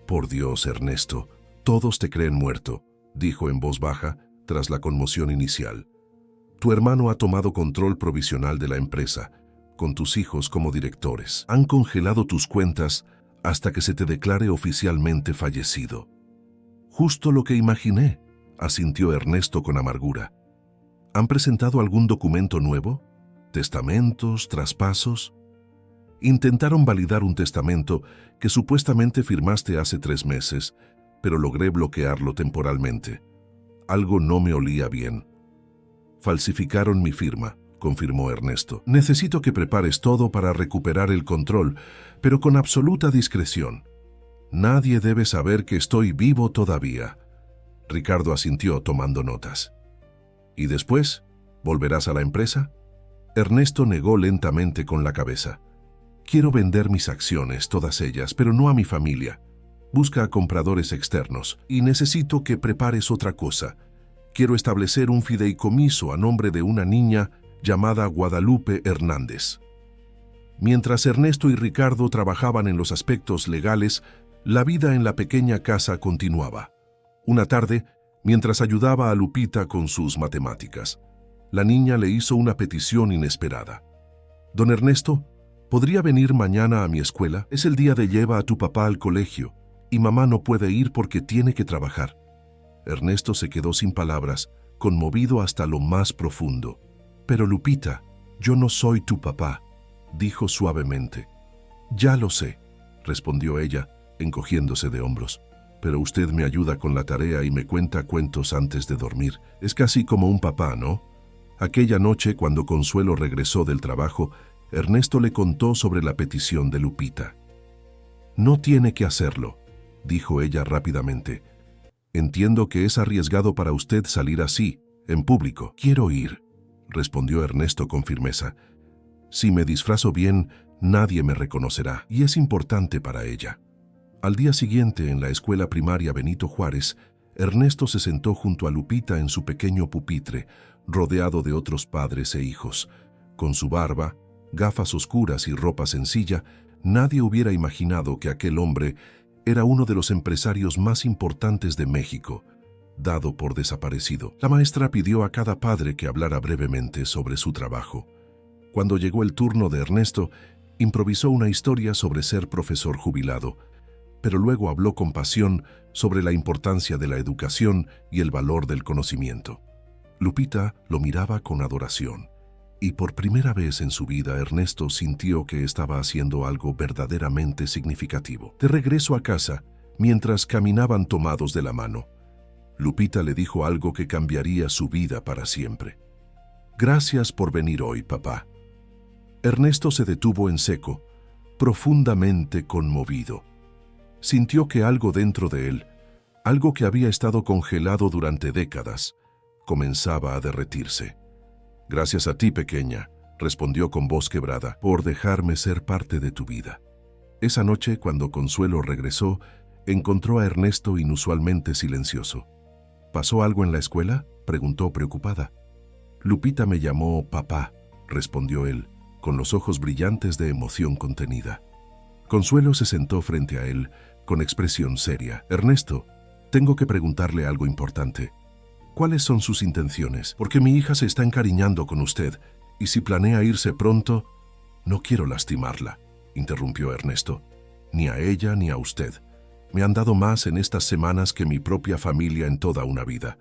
Por Dios, Ernesto, todos te creen muerto, dijo en voz baja tras la conmoción inicial. Tu hermano ha tomado control provisional de la empresa, con tus hijos como directores. Han congelado tus cuentas hasta que se te declare oficialmente fallecido. Justo lo que imaginé, asintió Ernesto con amargura. ¿Han presentado algún documento nuevo? ¿Testamentos, traspasos? Intentaron validar un testamento que supuestamente firmaste hace 3 meses, pero logré bloquearlo temporalmente. Algo no me olía bien. Falsificaron mi firma, confirmó Ernesto. Necesito que prepares todo para recuperar el control, pero con absoluta discreción. Nadie debe saber que estoy vivo todavía. Ricardo asintió tomando notas. ¿Y después? ¿Volverás a la empresa? Ernesto negó lentamente con la cabeza. Quiero vender mis acciones, todas ellas, pero no a mi familia. Busca a compradores externos y necesito que prepares otra cosa. Quiero establecer un fideicomiso a nombre de una niña llamada Guadalupe Hernández. Mientras Ernesto y Ricardo trabajaban en los aspectos legales, la vida en la pequeña casa continuaba. Una tarde, mientras ayudaba a Lupita con sus matemáticas, la niña le hizo una petición inesperada. Don Ernesto, ¿podría venir mañana a mi escuela? Es el día de lleva a tu papá al colegio y mamá no puede ir porque tiene que trabajar. Ernesto se quedó sin palabras, conmovido hasta lo más profundo. «Pero Lupita, yo no soy tu papá», dijo suavemente. «Ya lo sé», respondió ella, encogiéndose de hombros. «Pero usted me ayuda con la tarea y me cuenta cuentos antes de dormir. Es casi como un papá, ¿no?». Aquella noche, cuando Consuelo regresó del trabajo, Ernesto le contó sobre la petición de Lupita. «No tiene que hacerlo», dijo ella rápidamente. «Entiendo que es arriesgado para usted salir así, en público». «Quiero ir», respondió Ernesto con firmeza. «Si me disfrazo bien, nadie me reconocerá, y es importante para ella». Al día siguiente, en la escuela primaria Benito Juárez, Ernesto se sentó junto a Lupita en su pequeño pupitre, rodeado de otros padres e hijos. Con su barba, gafas oscuras y ropa sencilla, nadie hubiera imaginado que aquel hombre era uno de los empresarios más importantes de México, dado por desaparecido. La maestra pidió a cada padre que hablara brevemente sobre su trabajo. Cuando llegó el turno de Ernesto, improvisó una historia sobre ser profesor jubilado, pero luego habló con pasión sobre la importancia de la educación y el valor del conocimiento. Lupita lo miraba con adoración, y por primera vez en su vida Ernesto sintió que estaba haciendo algo verdaderamente significativo. De regreso a casa, mientras caminaban tomados de la mano, Lupita le dijo algo que cambiaría su vida para siempre. «Gracias por venir hoy, papá». Ernesto se detuvo en seco, profundamente conmovido. Sintió que algo dentro de él, algo que había estado congelado durante décadas, comenzaba a derretirse. «Gracias a ti, pequeña», respondió con voz quebrada, «por dejarme ser parte de tu vida». Esa noche, cuando Consuelo regresó, encontró a Ernesto inusualmente silencioso. «¿Pasó algo en la escuela?», preguntó preocupada. «Lupita me llamó papá», respondió él, con los ojos brillantes de emoción contenida. Consuelo se sentó frente a él, con expresión seria. «Ernesto, tengo que preguntarle algo importante. ¿Cuáles son sus intenciones? Porque mi hija se está encariñando con usted, y si planea irse pronto...». «No quiero lastimarla», interrumpió Ernesto. «Ni a ella ni a usted. Me han dado más en estas semanas que mi propia familia en toda una vida.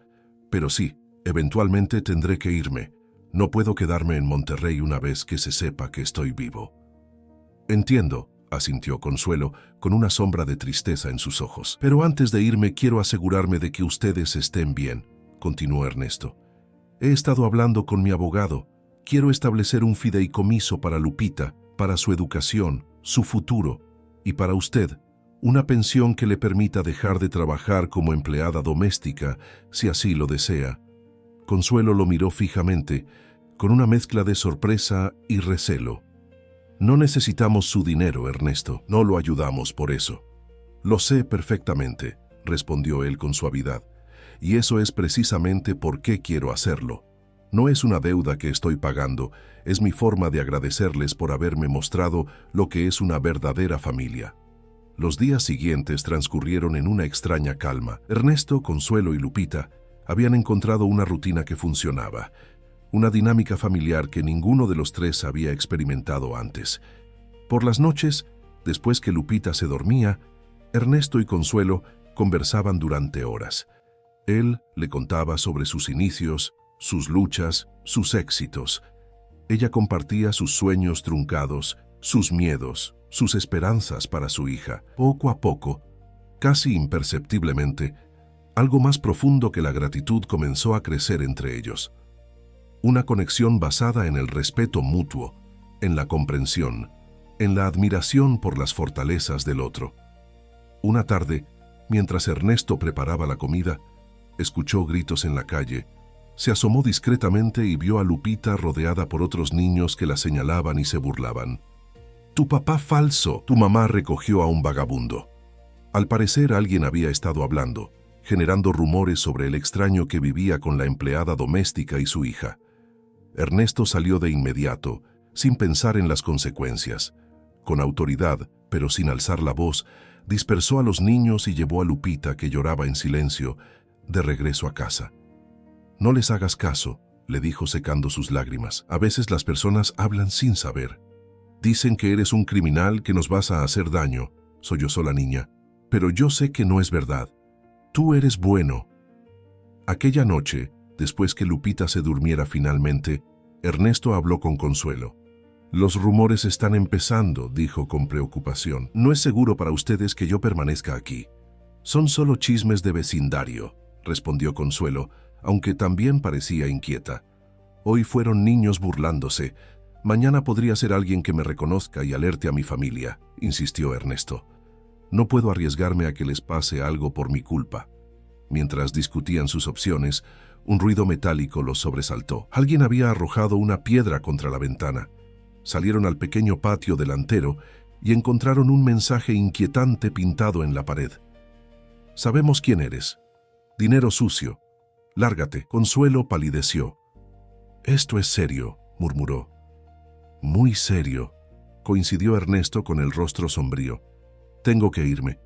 Pero sí, eventualmente tendré que irme. No puedo quedarme en Monterrey una vez que se sepa que estoy vivo». «Entiendo», asintió Consuelo, con una sombra de tristeza en sus ojos. «Pero antes de irme quiero asegurarme de que ustedes estén bien», continuó Ernesto. «He estado hablando con mi abogado. Quiero establecer un fideicomiso para Lupita, para su educación, su futuro, y para usted, una pensión que le permita dejar de trabajar como empleada doméstica, si así lo desea». Consuelo lo miró fijamente, con una mezcla de sorpresa y recelo. «No necesitamos su dinero, Ernesto. No lo ayudamos por eso». «Lo sé perfectamente», respondió él con suavidad. «Y eso es precisamente por qué quiero hacerlo. No es una deuda que estoy pagando, es mi forma de agradecerles por haberme mostrado lo que es una verdadera familia». Los días siguientes transcurrieron en una extraña calma. Ernesto, Consuelo y Lupita habían encontrado una rutina que funcionaba, una dinámica familiar que ninguno de los tres había experimentado antes. Por las noches, después que Lupita se dormía, Ernesto y Consuelo conversaban durante horas. Él le contaba sobre sus inicios, sus luchas, sus éxitos. Ella compartía sus sueños truncados, sus miedos, sus esperanzas para su hija. Poco a poco, casi imperceptiblemente, algo más profundo que la gratitud comenzó a crecer entre ellos. Una conexión basada en el respeto mutuo, en la comprensión, en la admiración por las fortalezas del otro. Una tarde, mientras Ernesto preparaba la comida, escuchó gritos en la calle, se asomó discretamente y vio a Lupita rodeada por otros niños que la señalaban y se burlaban. «Tu papá falso», tu mamá recogió a un vagabundo. Al parecer alguien había estado hablando, generando rumores sobre el extraño que vivía con la empleada doméstica y su hija. Ernesto salió de inmediato, sin pensar en las consecuencias. Con autoridad, pero sin alzar la voz, dispersó a los niños y llevó a Lupita, que lloraba en silencio, de regreso a casa. «No les hagas caso», le dijo secando sus lágrimas. «A veces las personas hablan sin saber. Dicen que eres un criminal, que nos vas a hacer daño», sollozó la niña. «Pero yo sé que no es verdad. Tú eres bueno». Aquella noche, después que Lupita se durmiera finalmente, Ernesto habló con Consuelo. «Los rumores están empezando», dijo con preocupación. «No es seguro para ustedes que yo permanezca aquí. Son solo chismes de vecindario», respondió Consuelo, aunque también parecía inquieta. «Hoy fueron niños burlándose. Mañana podría ser alguien que me reconozca y alerte a mi familia», insistió Ernesto. «No puedo arriesgarme a que les pase algo por mi culpa». Mientras discutían sus opciones, un ruido metálico los sobresaltó. Alguien había arrojado una piedra contra la ventana. Salieron al pequeño patio delantero y encontraron un mensaje inquietante pintado en la pared. «Sabemos quién eres. Dinero sucio. Lárgate». Consuelo palideció. «Esto es serio», murmuró. «Muy serio», coincidió Ernesto con el rostro sombrío. «Tengo que irme.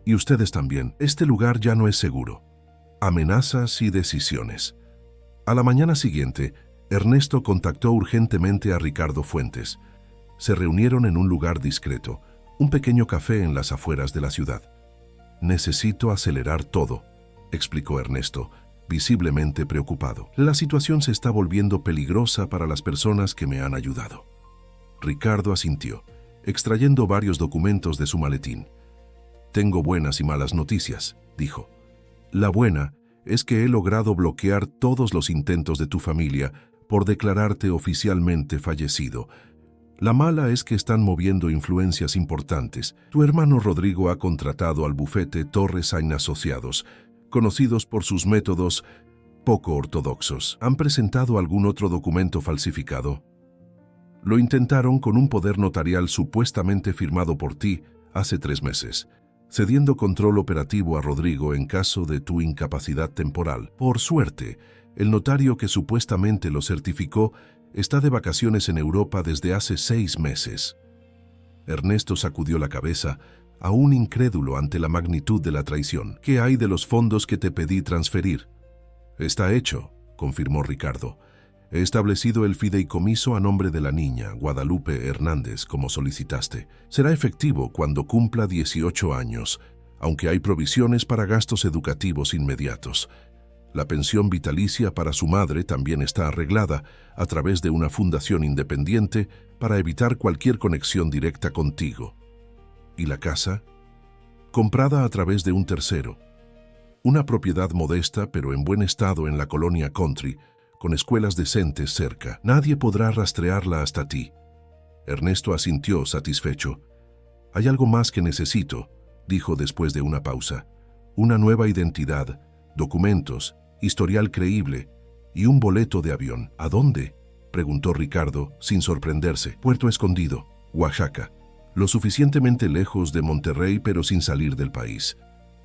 Y ustedes también. Este lugar ya no es seguro». Amenazas y decisiones. A la mañana siguiente, Ernesto contactó urgentemente a Ricardo Fuentes. Se reunieron en un lugar discreto, un pequeño café en las afueras de la ciudad. «Necesito acelerar todo», explicó Ernesto, visiblemente preocupado. «La situación se está volviendo peligrosa para las personas que me han ayudado». Ricardo asintió, extrayendo varios documentos de su maletín. «Tengo buenas y malas noticias», dijo. «La buena es que he logrado bloquear todos los intentos de tu familia por declararte oficialmente fallecido. La mala es que están moviendo influencias importantes. Tu hermano Rodrigo ha contratado al bufete Torres Sain Asociados, conocidos por sus métodos poco ortodoxos. ¿Han presentado algún otro documento falsificado?» «Lo intentaron con un poder notarial supuestamente firmado por ti hace 3 meses, cediendo control operativo a Rodrigo en caso de tu incapacidad temporal. Por suerte, el notario que supuestamente lo certificó está de vacaciones en Europa desde hace 6 meses». Ernesto sacudió la cabeza, aún incrédulo ante la magnitud de la traición. «¿Qué hay de los fondos que te pedí transferir?» «Está hecho», confirmó Ricardo. «He establecido el fideicomiso a nombre de la niña, Guadalupe Hernández, como solicitaste. Será efectivo cuando cumpla 18 años, aunque hay provisiones para gastos educativos inmediatos. La pensión vitalicia para su madre también está arreglada a través de una fundación independiente para evitar cualquier conexión directa contigo. ¿Y la casa?» «Comprada a través de un tercero. Una propiedad modesta pero en buen estado en la colonia Country, con escuelas decentes cerca. Nadie podrá rastrearla hasta ti». Ernesto asintió satisfecho. «Hay algo más que necesito», dijo después de una pausa. «Una nueva identidad, documentos, historial creíble y un boleto de avión». «¿A dónde?», preguntó Ricardo, sin sorprenderse. «Puerto Escondido, Oaxaca. Lo suficientemente lejos de Monterrey pero sin salir del país.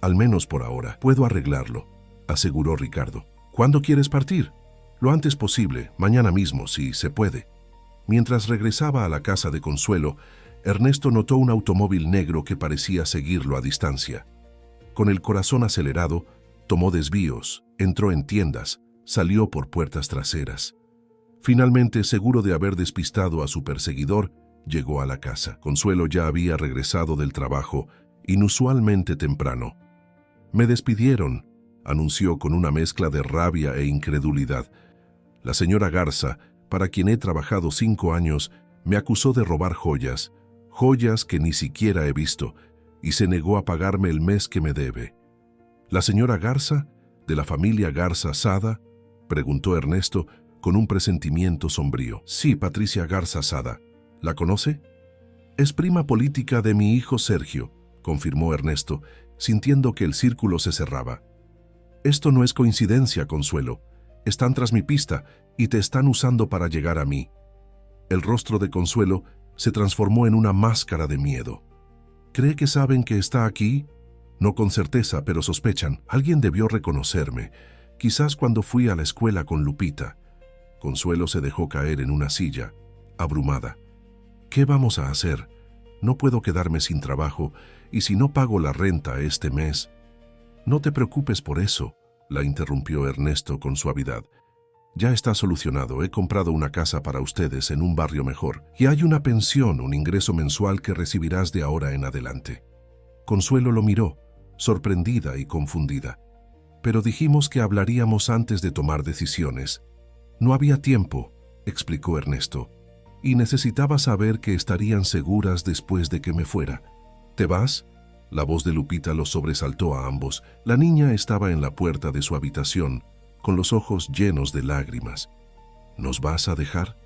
Al menos por ahora. Puedo arreglarlo», aseguró Ricardo. «¿Cuándo quieres partir?» «Lo antes posible, mañana mismo, si se puede». Mientras regresaba a la casa de Consuelo, Ernesto notó un automóvil negro que parecía seguirlo a distancia. Con el corazón acelerado, tomó desvíos, entró en tiendas, salió por puertas traseras. Finalmente, seguro de haber despistado a su perseguidor, llegó a la casa. Consuelo ya había regresado del trabajo, inusualmente temprano. «Me despidieron», anunció con una mezcla de rabia e incredulidad. «La señora Garza, para quien he trabajado 5 años, me acusó de robar joyas que ni siquiera he visto, y se negó a pagarme el mes que me debe». «¿La señora Garza, de la familia Garza Sada?», preguntó Ernesto con un presentimiento sombrío. «Sí, Patricia Garza Sada. ¿La conoce?» «Es prima política de mi hijo Sergio», confirmó Ernesto, sintiendo que el círculo se cerraba. «Esto no es coincidencia, Consuelo. Están tras mi pista y te están usando para llegar a mí». El rostro de Consuelo se transformó en una máscara de miedo. «¿Cree que saben que está aquí?» «No con certeza, pero sospechan. Alguien debió reconocerme. Quizás cuando fui a la escuela con Lupita». Consuelo se dejó caer en una silla, abrumada. «¿Qué vamos a hacer? No puedo quedarme sin trabajo, y si no pago la renta este mes...» «No te preocupes por eso», la interrumpió Ernesto con suavidad. «Ya está solucionado. He comprado una casa para ustedes en un barrio mejor, y hay una pensión, un ingreso mensual que recibirás de ahora en adelante». Consuelo lo miró, sorprendida y confundida. pero dijimos que hablaríamos antes de tomar decisiones. No había tiempo, explicó Ernesto, y necesitaba saber que estarían seguras después de que me fuera. ¿Te vas? La voz de Lupita los sobresaltó a ambos. La niña estaba en la puerta de su habitación, con los ojos llenos de lágrimas. ¿Nos vas a dejar?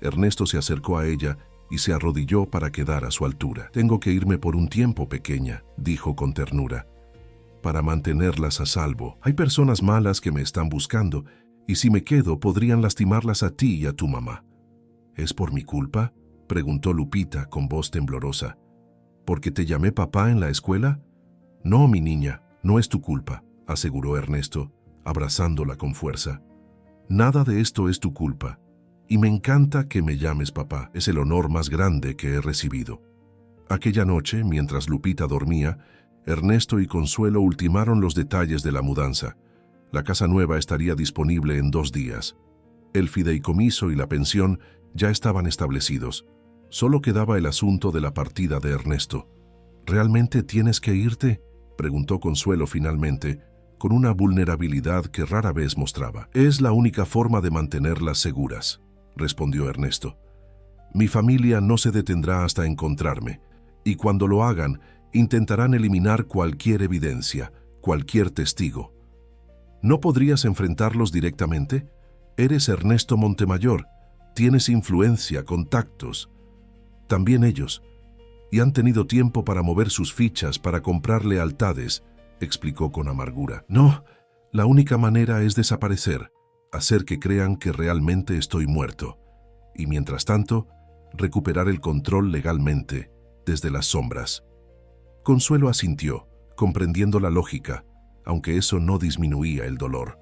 Ernesto se acercó a ella y se arrodilló para quedar a su altura. Tengo que irme por un tiempo, pequeña, dijo con ternura, para mantenerlas a salvo. Hay personas malas que me están buscando, y si me quedo podrían lastimarlas a ti y a tu mamá. ¿Es por mi culpa?, preguntó Lupita con voz temblorosa. ¿Porque te llamé papá en la escuela? No, mi niña, no es tu culpa, aseguró Ernesto, abrazándola con fuerza. Nada de esto es tu culpa, y me encanta que me llames papá. Es el honor más grande que he recibido. Aquella noche, mientras Lupita dormía, Ernesto y Consuelo ultimaron los detalles de la mudanza. La casa nueva estaría disponible en 2 días. El fideicomiso y la pensión ya estaban establecidos. Solo quedaba el asunto de la partida de Ernesto. ¿Realmente tienes que irte?, preguntó Consuelo finalmente, con una vulnerabilidad que rara vez mostraba. Es la única forma de mantenerlas seguras, respondió Ernesto. Mi familia no se detendrá hasta encontrarme, y cuando lo hagan, intentarán eliminar cualquier evidencia, cualquier testigo. ¿No podrías enfrentarlos directamente? Eres Ernesto Montemayor, tienes influencia, contactos. También ellos, y han tenido tiempo para mover sus fichas, para comprar lealtades, explicó con amargura. No, la única manera es desaparecer, hacer que crean que realmente estoy muerto, y mientras tanto, recuperar el control legalmente, desde las sombras. Consuelo asintió, comprendiendo la lógica, aunque eso no disminuía el dolor.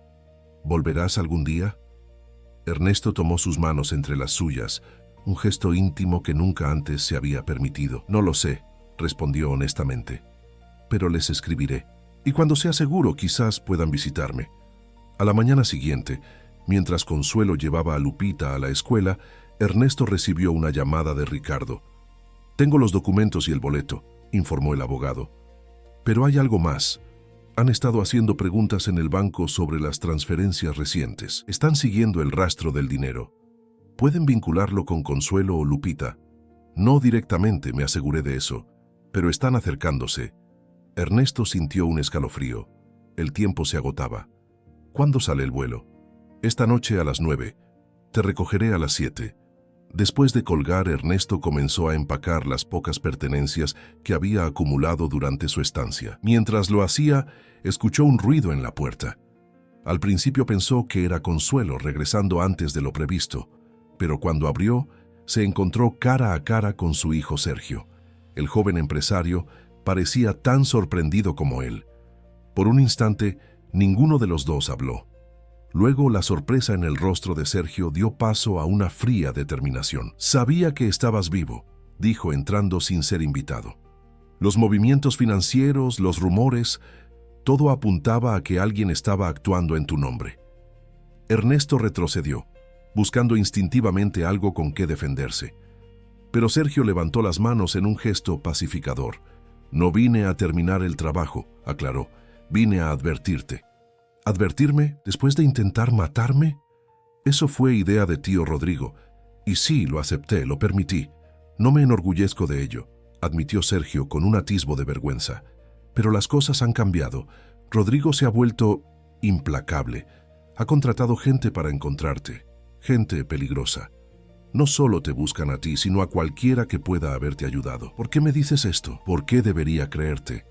¿Volverás algún día? Ernesto tomó sus manos entre las suyas, un gesto íntimo que nunca antes se había permitido. No lo sé, respondió honestamente, pero les escribiré, y cuando sea seguro quizás puedan visitarme. A la mañana siguiente, mientras Consuelo llevaba a Lupita a la escuela, Ernesto recibió una llamada de Ricardo. Tengo los documentos y el boleto, informó el abogado. Pero hay algo más. Han estado haciendo preguntas en el banco sobre las transferencias recientes. Están siguiendo el rastro del dinero. Pueden vincularlo con Consuelo o Lupita. No directamente, me aseguré de eso, pero están acercándose. Ernesto sintió un escalofrío. El tiempo se agotaba. ¿Cuándo sale el vuelo? Esta noche a las 9. Te recogeré a las 7. Después de colgar, Ernesto comenzó a empacar las pocas pertenencias que había acumulado durante su estancia. Mientras lo hacía, escuchó un ruido en la puerta. Al principio pensó que era Consuelo regresando antes de lo previsto, pero cuando abrió, se encontró cara a cara con su hijo Sergio. El joven empresario parecía tan sorprendido como él. Por un instante, ninguno de los dos habló. Luego, la sorpresa en el rostro de Sergio dio paso a una fría determinación. «Sabía que estabas vivo», dijo entrando sin ser invitado. Los movimientos financieros, los rumores, todo apuntaba a que alguien estaba actuando en tu nombre. Ernesto retrocedió, buscando instintivamente algo con qué defenderse. Pero Sergio levantó las manos en un gesto pacificador. «No vine a terminar el trabajo», aclaró. «Vine a advertirte». ¿Advertirme después de intentar matarme? Eso fue idea de tío Rodrigo. Y sí, lo acepté, lo permití. No me enorgullezco de ello, admitió Sergio con un atisbo de vergüenza. Pero las cosas han cambiado. Rodrigo se ha vuelto implacable. Ha contratado gente para encontrarte. Gente peligrosa. No solo te buscan a ti, sino a cualquiera que pueda haberte ayudado. ¿Por qué me dices esto? ¿Por qué debería creerte?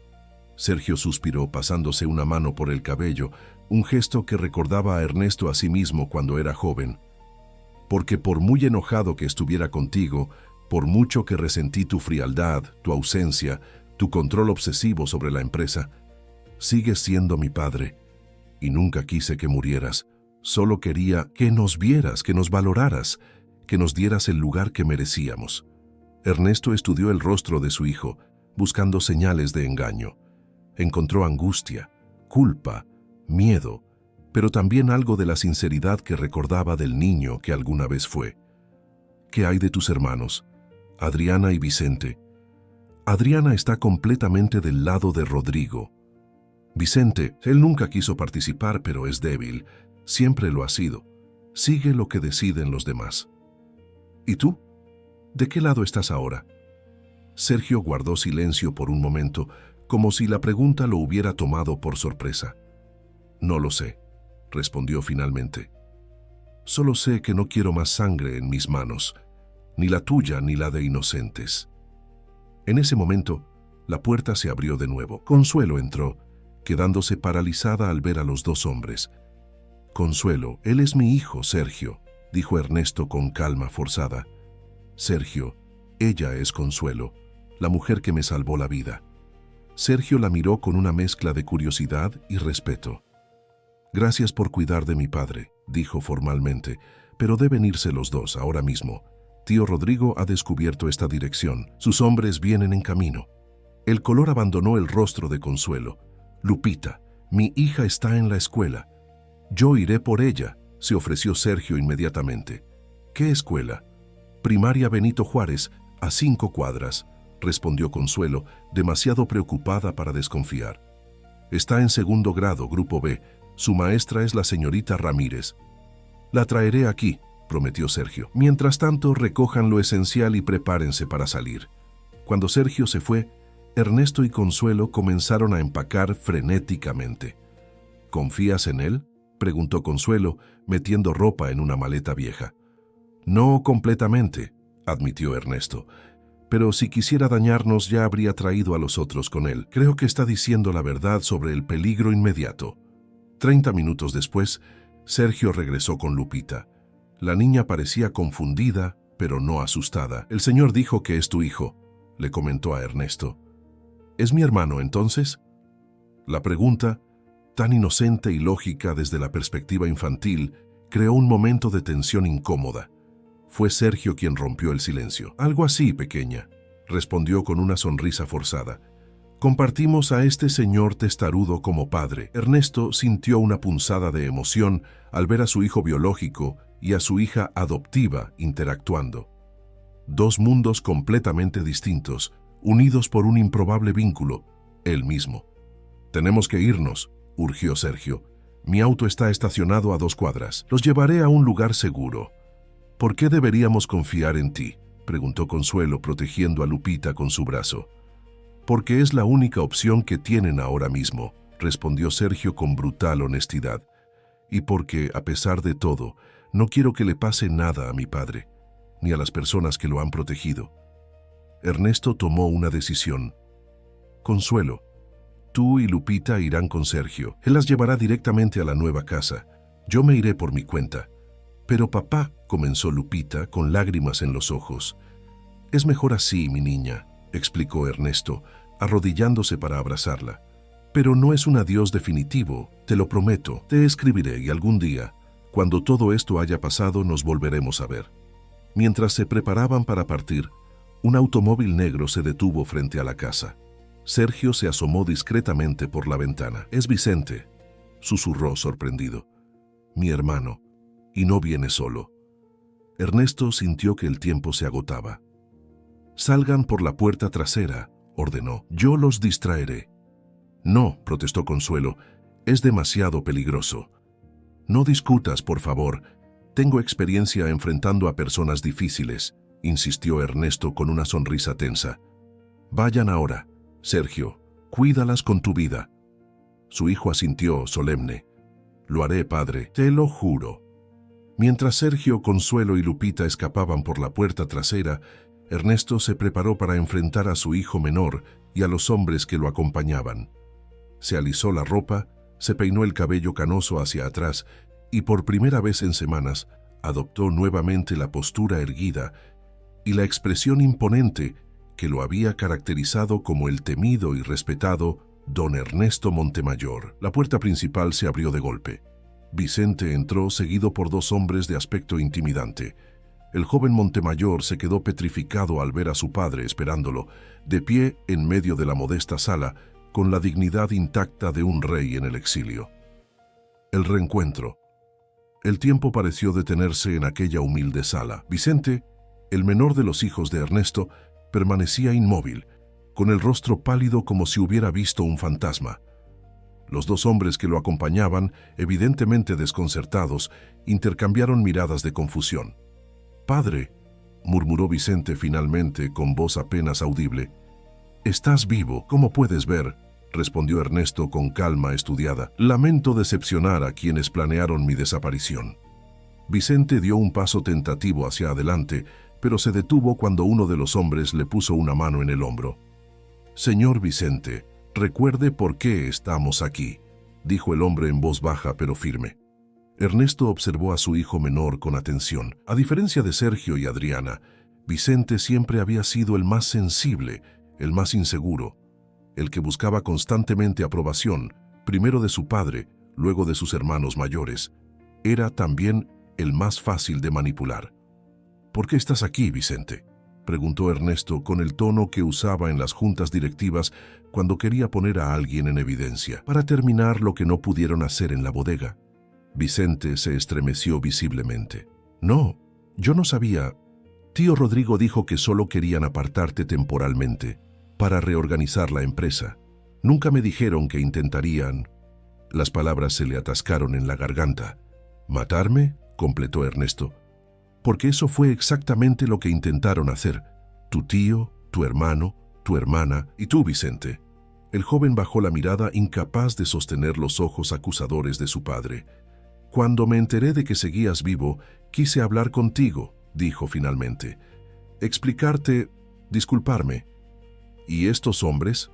Sergio suspiró pasándose una mano por el cabello, un gesto que recordaba a Ernesto a sí mismo cuando era joven. Porque por muy enojado que estuviera contigo, por mucho que resentí tu frialdad, tu ausencia, tu control obsesivo sobre la empresa, sigues siendo mi padre. Y nunca quise que murieras. Solo quería que nos vieras, que nos valoraras, que nos dieras el lugar que merecíamos. Ernesto estudió el rostro de su hijo, buscando señales de engaño. Encontró angustia, culpa, miedo, pero también algo de la sinceridad que recordaba del niño que alguna vez fue. ¿Qué hay de tus hermanos? Adriana y Vicente. Adriana está completamente del lado de Rodrigo. Vicente, él nunca quiso participar, pero es débil. Siempre lo ha sido. Sigue lo que deciden los demás. ¿Y tú? ¿De qué lado estás ahora? Sergio guardó silencio por un momento, como si la pregunta lo hubiera tomado por sorpresa. No lo sé, respondió finalmente. Solo sé que no quiero más sangre en mis manos, ni la tuya ni la de inocentes. En ese momento, la puerta se abrió de nuevo. Consuelo entró, quedándose paralizada al ver a los dos hombres. Consuelo, él es mi hijo, Sergio, dijo Ernesto con calma forzada. Sergio, ella es Consuelo, la mujer que me salvó la vida. Sergio la miró con una mezcla de curiosidad y respeto. Gracias por cuidar de mi padre, dijo formalmente, pero deben irse los dos ahora mismo. Tío Rodrigo ha descubierto esta dirección. Sus hombres vienen en camino. El color abandonó el rostro de Consuelo. Lupita, mi hija está en la escuela. Yo iré por ella, se ofreció Sergio inmediatamente. ¿Qué escuela? Primaria Benito Juárez, a 5 cuadras, respondió Consuelo, demasiado preocupada para desconfiar. Está en 2º grado, grupo B. Su maestra es la señorita Ramírez. La traeré aquí, prometió Sergio. Mientras tanto, recojan lo esencial y prepárense para salir. Cuando Sergio se fue, Ernesto y Consuelo comenzaron a empacar frenéticamente. ¿Confías en él?, preguntó Consuelo, metiendo ropa en una maleta vieja. No completamente, admitió Ernesto. Pero si quisiera dañarnos ya habría traído a los otros con él. Creo que está diciendo la verdad sobre el peligro inmediato. 30 minutos después, Sergio regresó con Lupita. La niña parecía confundida, pero no asustada. El señor dijo que es tu hijo, le comentó a Ernesto. ¿Es mi hermano entonces? La pregunta, tan inocente y lógica desde la perspectiva infantil, creó un momento de tensión incómoda. Fue Sergio quien rompió el silencio. Algo así, pequeña, respondió con una sonrisa forzada. Compartimos a este señor testarudo como padre. Ernesto sintió una punzada de emoción al ver a su hijo biológico y a su hija adoptiva interactuando. Dos mundos completamente distintos, unidos por un improbable vínculo, el mismo. Tenemos que irnos, urgió Sergio. Mi auto está estacionado a 2 cuadras. Los llevaré a un lugar seguro. ¿Por qué deberíamos confiar en ti?, preguntó Consuelo, protegiendo a Lupita con su brazo. Porque es la única opción que tienen ahora mismo, respondió Sergio con brutal honestidad. Y porque, a pesar de todo, no quiero que le pase nada a mi padre, ni a las personas que lo han protegido. Ernesto tomó una decisión. Consuelo, tú y Lupita irán con Sergio. Él las llevará directamente a la nueva casa. Yo me iré por mi cuenta. Pero papá, comenzó Lupita con lágrimas en los ojos. Es mejor así, mi niña, explicó Ernesto, arrodillándose para abrazarla. Pero no es un adiós definitivo, te lo prometo. Te escribiré y algún día, cuando todo esto haya pasado, nos volveremos a ver. Mientras se preparaban para partir, un automóvil negro se detuvo frente a la casa. Sergio se asomó discretamente por la ventana. «Es Vicente», susurró sorprendido. «Mi hermano, y no viene solo». Ernesto sintió que el tiempo se agotaba. «Salgan por la puerta trasera», ordenó. «Yo los distraeré». «No», protestó Consuelo, «es demasiado peligroso». «No discutas, por favor. Tengo experiencia enfrentando a personas difíciles», insistió Ernesto con una sonrisa tensa. «Vayan ahora. Sergio, cuídalas con tu vida». Su hijo asintió, solemne. «Lo haré, padre, te lo juro». Mientras Sergio, Consuelo y Lupita escapaban por la puerta trasera, Ernesto se preparó para enfrentar a su hijo menor y a los hombres que lo acompañaban. Se alisó la ropa, se peinó el cabello canoso hacia atrás y por primera vez en semanas adoptó nuevamente la postura erguida y la expresión imponente que lo había caracterizado como el temido y respetado don Ernesto Montemayor. La puerta principal se abrió de golpe. Vicente entró seguido por 2 hombres de aspecto intimidante. El joven Montemayor se quedó petrificado al ver a su padre esperándolo, de pie en medio de la modesta sala, con la dignidad intacta de un rey en el exilio. El reencuentro. El tiempo pareció detenerse en aquella humilde sala. Vicente, el menor de los hijos de Ernesto, permanecía inmóvil, con el rostro pálido como si hubiera visto un fantasma. Los dos hombres que lo acompañaban, evidentemente desconcertados, intercambiaron miradas de confusión. «Padre», murmuró Vicente finalmente con voz apenas audible. «Estás vivo, ¿cómo puedes ver?», respondió Ernesto con calma estudiada. «Lamento decepcionar a quienes planearon mi desaparición». Vicente dio un paso tentativo hacia adelante, pero se detuvo cuando uno de los hombres le puso una mano en el hombro. «Señor Vicente, recuerde por qué estamos aquí», dijo el hombre en voz baja pero firme. Ernesto observó a su hijo menor con atención. A diferencia de Sergio y Adriana, Vicente siempre había sido el más sensible, el más inseguro, el que buscaba constantemente aprobación, primero de su padre, luego de sus hermanos mayores. Era también el más fácil de manipular. «¿Por qué estás aquí, Vicente?», preguntó Ernesto con el tono que usaba en las juntas directivas cuando quería poner a alguien en evidencia, para terminar lo que no pudieron hacer en la bodega. Vicente se estremeció visiblemente. «No, yo no sabía. Tío Rodrigo dijo que solo querían apartarte temporalmente, para reorganizar la empresa. Nunca me dijeron que intentarían». Las palabras se le atascaron en la garganta. «¿Matarme?», completó Ernesto. «Porque eso fue exactamente lo que intentaron hacer. Tu tío, tu hermano, tu hermana y tú, Vicente». El joven bajó la mirada, incapaz de sostener los ojos acusadores de su padre. «Cuando me enteré de que seguías vivo, quise hablar contigo», dijo finalmente. «Explicarte, disculparme». «¿Y estos hombres?».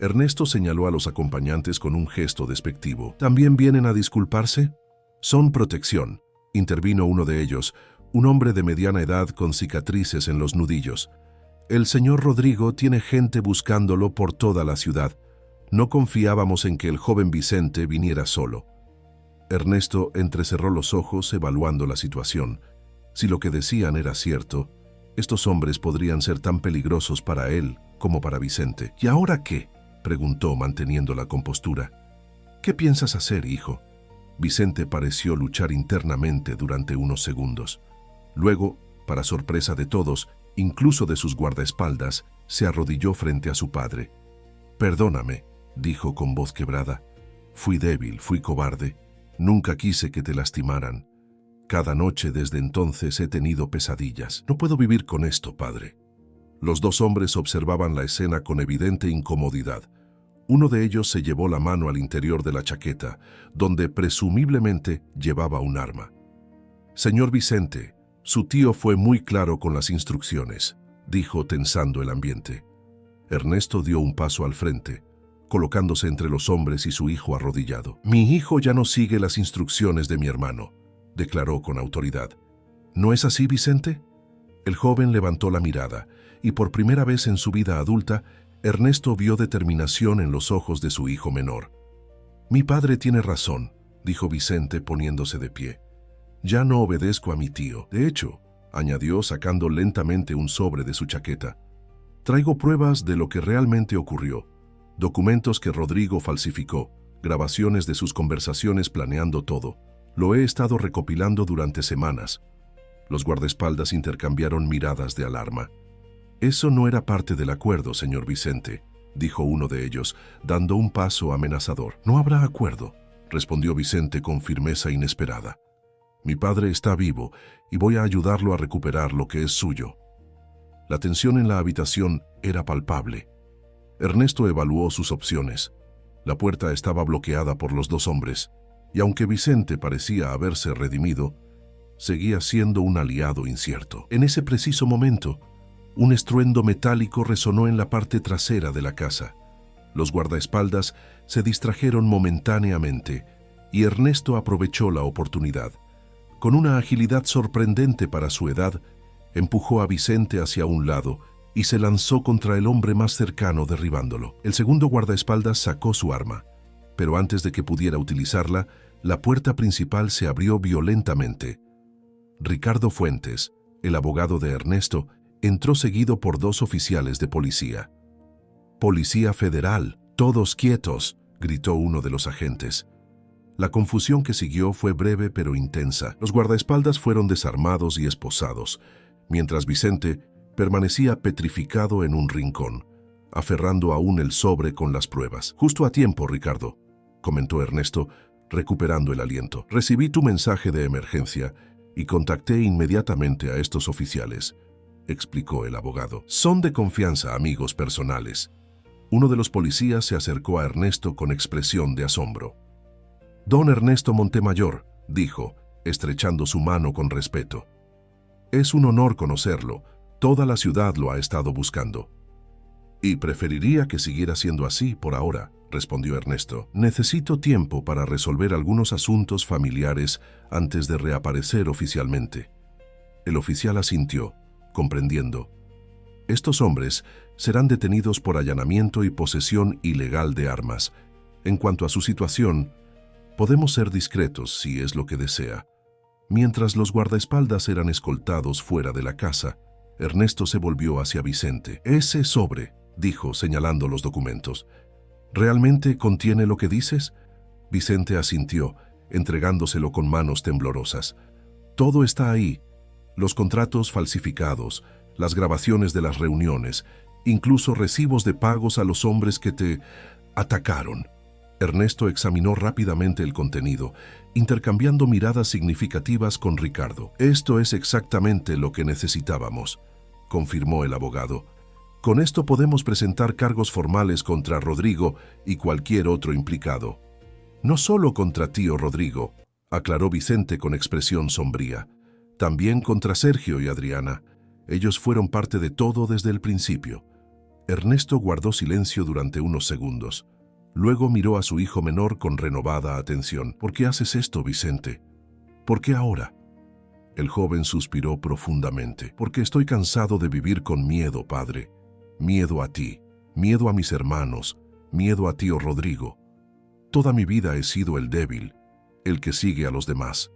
Ernesto señaló a los acompañantes con un gesto despectivo. «¿También vienen a disculparse?». «Son protección», intervino uno de ellos, un hombre de mediana edad con cicatrices en los nudillos. «El señor Rodrigo tiene gente buscándolo por toda la ciudad. No confiábamos en que el joven Vicente viniera solo». Ernesto entrecerró los ojos evaluando la situación. Si lo que decían era cierto, estos hombres podrían ser tan peligrosos para él como para Vicente. «¿Y ahora qué?», preguntó manteniendo la compostura. «¿Qué piensas hacer, hijo?». Vicente pareció luchar internamente durante unos segundos. Luego, para sorpresa de todos, incluso de sus guardaespaldas, se arrodilló frente a su padre. «Perdóname», dijo con voz quebrada. «Fui débil, fui cobarde. Nunca quise que te lastimaran. Cada noche desde entonces he tenido pesadillas. No puedo vivir con esto, padre». Los dos hombres observaban la escena con evidente incomodidad. Uno de ellos se llevó la mano al interior de la chaqueta, donde presumiblemente llevaba un arma. «Señor Vicente, su tío fue muy claro con las instrucciones», dijo tensando el ambiente. Ernesto dio un paso al frente, colocándose entre los hombres y su hijo arrodillado. «Mi hijo ya no sigue las instrucciones de mi hermano», declaró con autoridad. «¿No es así, Vicente?». El joven levantó la mirada, y por primera vez en su vida adulta, Ernesto vio determinación en los ojos de su hijo menor. «Mi padre tiene razón», dijo Vicente poniéndose de pie. «Ya no obedezco a mi tío. De hecho», añadió sacando lentamente un sobre de su chaqueta, «traigo pruebas de lo que realmente ocurrió. Documentos que Rodrigo falsificó, grabaciones de sus conversaciones planeando todo. Lo he estado recopilando durante semanas». Los guardaespaldas intercambiaron miradas de alarma. «Eso no era parte del acuerdo, señor Vicente», dijo uno de ellos, dando un paso amenazador. «No habrá acuerdo», respondió Vicente con firmeza inesperada. «Mi padre está vivo y voy a ayudarlo a recuperar lo que es suyo». La tensión en la habitación era palpable. Ernesto evaluó sus opciones. La puerta estaba bloqueada por los dos hombres, y aunque Vicente parecía haberse redimido, seguía siendo un aliado incierto. En ese preciso momento, un estruendo metálico resonó en la parte trasera de la casa. Los guardaespaldas se distrajeron momentáneamente y Ernesto aprovechó la oportunidad. Con una agilidad sorprendente para su edad, empujó a Vicente hacia un lado y se lanzó contra el hombre más cercano derribándolo. El segundo guardaespaldas sacó su arma, pero antes de que pudiera utilizarla, la puerta principal se abrió violentamente. Ricardo Fuentes, el abogado de Ernesto, entró seguido por dos oficiales de policía. «Policía Federal, todos quietos», gritó uno de los agentes. La confusión que siguió fue breve pero intensa. Los guardaespaldas fueron desarmados y esposados, mientras Vicente permanecía petrificado en un rincón, aferrando aún el sobre con las pruebas. «Justo a tiempo, Ricardo», comentó Ernesto, recuperando el aliento. Recibí tu mensaje de emergencia y contacté inmediatamente a estos oficiales, explicó el abogado. Son de confianza, amigos personales. Uno de los policías se acercó a Ernesto con expresión de asombro. Don Ernesto Montemayor, dijo, estrechando su mano con respeto. Es un honor conocerlo. Toda la ciudad lo ha estado buscando. Y preferiría que siguiera siendo así por ahora, respondió Ernesto. Necesito tiempo para resolver algunos asuntos familiares antes de reaparecer oficialmente. El oficial asintió, comprendiendo. Estos hombres serán detenidos por allanamiento y posesión ilegal de armas. En cuanto a su situación, podemos ser discretos si es lo que desea. Mientras los guardaespaldas eran escoltados fuera de la casa, Ernesto se volvió hacia Vicente. Ese sobre, dijo señalando los documentos. ¿Realmente contiene lo que dices? Vicente asintió, entregándoselo con manos temblorosas. Todo está ahí. Los contratos falsificados, las grabaciones de las reuniones, incluso recibos de pagos a los hombres que te atacaron. Ernesto examinó rápidamente el contenido, intercambiando miradas significativas con Ricardo. Esto es exactamente lo que necesitábamos, confirmó el abogado. Con esto podemos presentar cargos formales contra Rodrigo y cualquier otro implicado. No solo contra tío Rodrigo, aclaró Vicente con expresión sombría. También contra Sergio y Adriana. Ellos fueron parte de todo desde el principio. Ernesto guardó silencio durante unos segundos. Luego miró a su hijo menor con renovada atención. ¿Por qué haces esto, Vicente? ¿Por qué ahora? El joven suspiró profundamente. Porque estoy cansado de vivir con miedo, padre. Miedo a ti, miedo a mis hermanos, miedo a tío Rodrigo. Toda mi vida he sido el débil, el que sigue a los demás.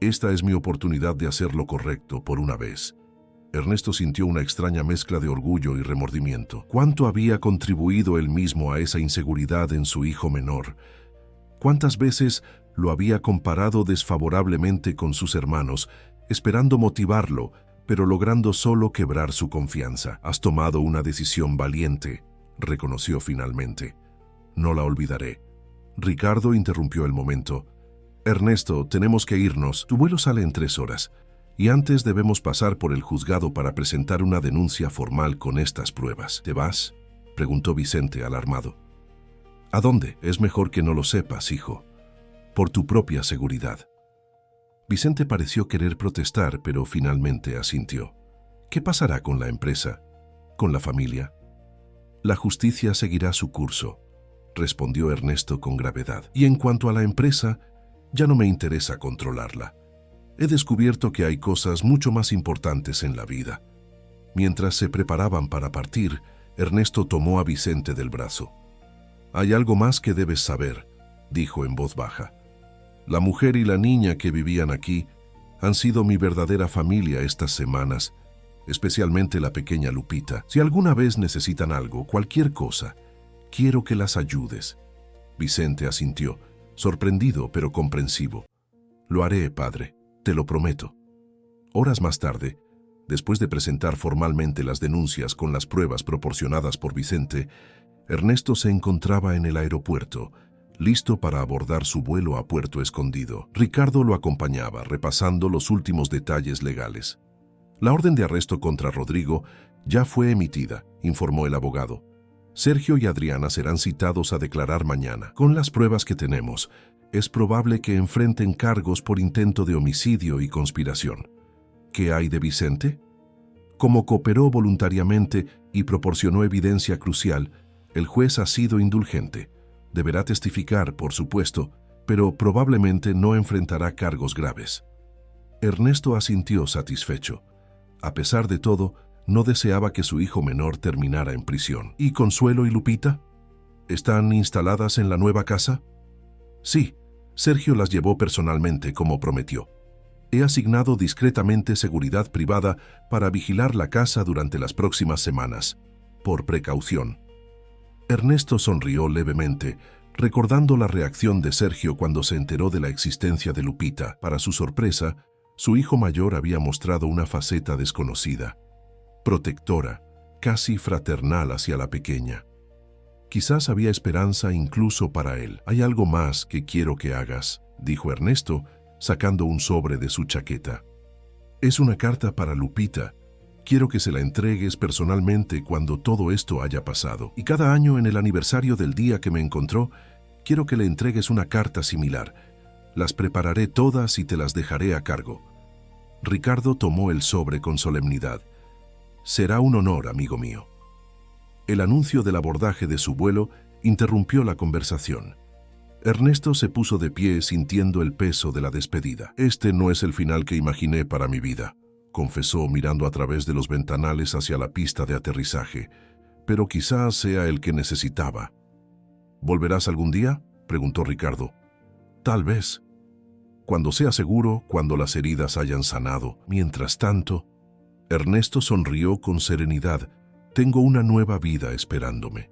Esta es mi oportunidad de hacer lo correcto por una vez. Ernesto sintió una extraña mezcla de orgullo y remordimiento. ¿Cuánto había contribuido él mismo a esa inseguridad en su hijo menor? ¿Cuántas veces lo había comparado desfavorablemente con sus hermanos, esperando motivarlo, pero logrando solo quebrar su confianza? Has tomado una decisión valiente, reconoció finalmente. No la olvidaré. Ricardo interrumpió el momento. Ernesto, tenemos que irnos. Tu vuelo sale en 3 horas. Y antes debemos pasar por el juzgado para presentar una denuncia formal con estas pruebas. ¿Te vas?, preguntó Vicente alarmado. ¿A dónde? Es mejor que no lo sepas, hijo. Por tu propia seguridad. Vicente pareció querer protestar, pero finalmente asintió. ¿Qué pasará con la empresa? ¿Con la familia? La justicia seguirá su curso, respondió Ernesto con gravedad. Y en cuanto a la empresa, ya no me interesa controlarla. He descubierto que hay cosas mucho más importantes en la vida. Mientras se preparaban para partir, Ernesto tomó a Vicente del brazo. Hay algo más que debes saber, dijo en voz baja. La mujer y la niña que vivían aquí han sido mi verdadera familia estas semanas, especialmente la pequeña Lupita. Si alguna vez necesitan algo, cualquier cosa, quiero que las ayudes. Vicente asintió, sorprendido pero comprensivo. Lo haré, padre, te lo prometo. Horas más tarde, después de presentar formalmente las denuncias con las pruebas proporcionadas por Vicente, Ernesto se encontraba en el aeropuerto, listo para abordar su vuelo a Puerto Escondido. Ricardo lo acompañaba, repasando los últimos detalles legales. La orden de arresto contra Rodrigo ya fue emitida, informó el abogado. Sergio y Adriana serán citados a declarar mañana. Con las pruebas que tenemos, es probable que enfrenten cargos por intento de homicidio y conspiración. ¿Qué hay de Vicente? Como cooperó voluntariamente y proporcionó evidencia crucial, el juez ha sido indulgente. Deberá testificar, por supuesto, pero probablemente no enfrentará cargos graves. Ernesto asintió satisfecho. A pesar de todo, no deseaba que su hijo menor terminara en prisión. ¿Y Consuelo y Lupita? ¿Están instaladas en la nueva casa? Sí, Sergio las llevó personalmente, como prometió. He asignado discretamente seguridad privada para vigilar la casa durante las próximas semanas, por precaución. Ernesto sonrió levemente, recordando la reacción de Sergio cuando se enteró de la existencia de Lupita. Para su sorpresa, su hijo mayor había mostrado una faceta desconocida, protectora, casi fraternal hacia la pequeña. Quizás había esperanza incluso para él. «Hay algo más que quiero que hagas», dijo Ernesto, sacando un sobre de su chaqueta. «Es una carta para Lupita. Quiero que se la entregues personalmente cuando todo esto haya pasado. Y cada año, en el aniversario del día que me encontró, quiero que le entregues una carta similar. Las prepararé todas y te las dejaré a cargo». Ricardo tomó el sobre con solemnidad. «Será un honor, amigo mío». El anuncio del abordaje de su vuelo interrumpió la conversación. Ernesto se puso de pie sintiendo el peso de la despedida. «Este no es el final que imaginé para mi vida», confesó mirando a través de los ventanales hacia la pista de aterrizaje, «pero quizás sea el que necesitaba». «¿Volverás algún día?», preguntó Ricardo. «Tal vez. Cuando sea seguro, cuando las heridas hayan sanado. Mientras tanto». Ernesto sonrió con serenidad. «Tengo una nueva vida esperándome».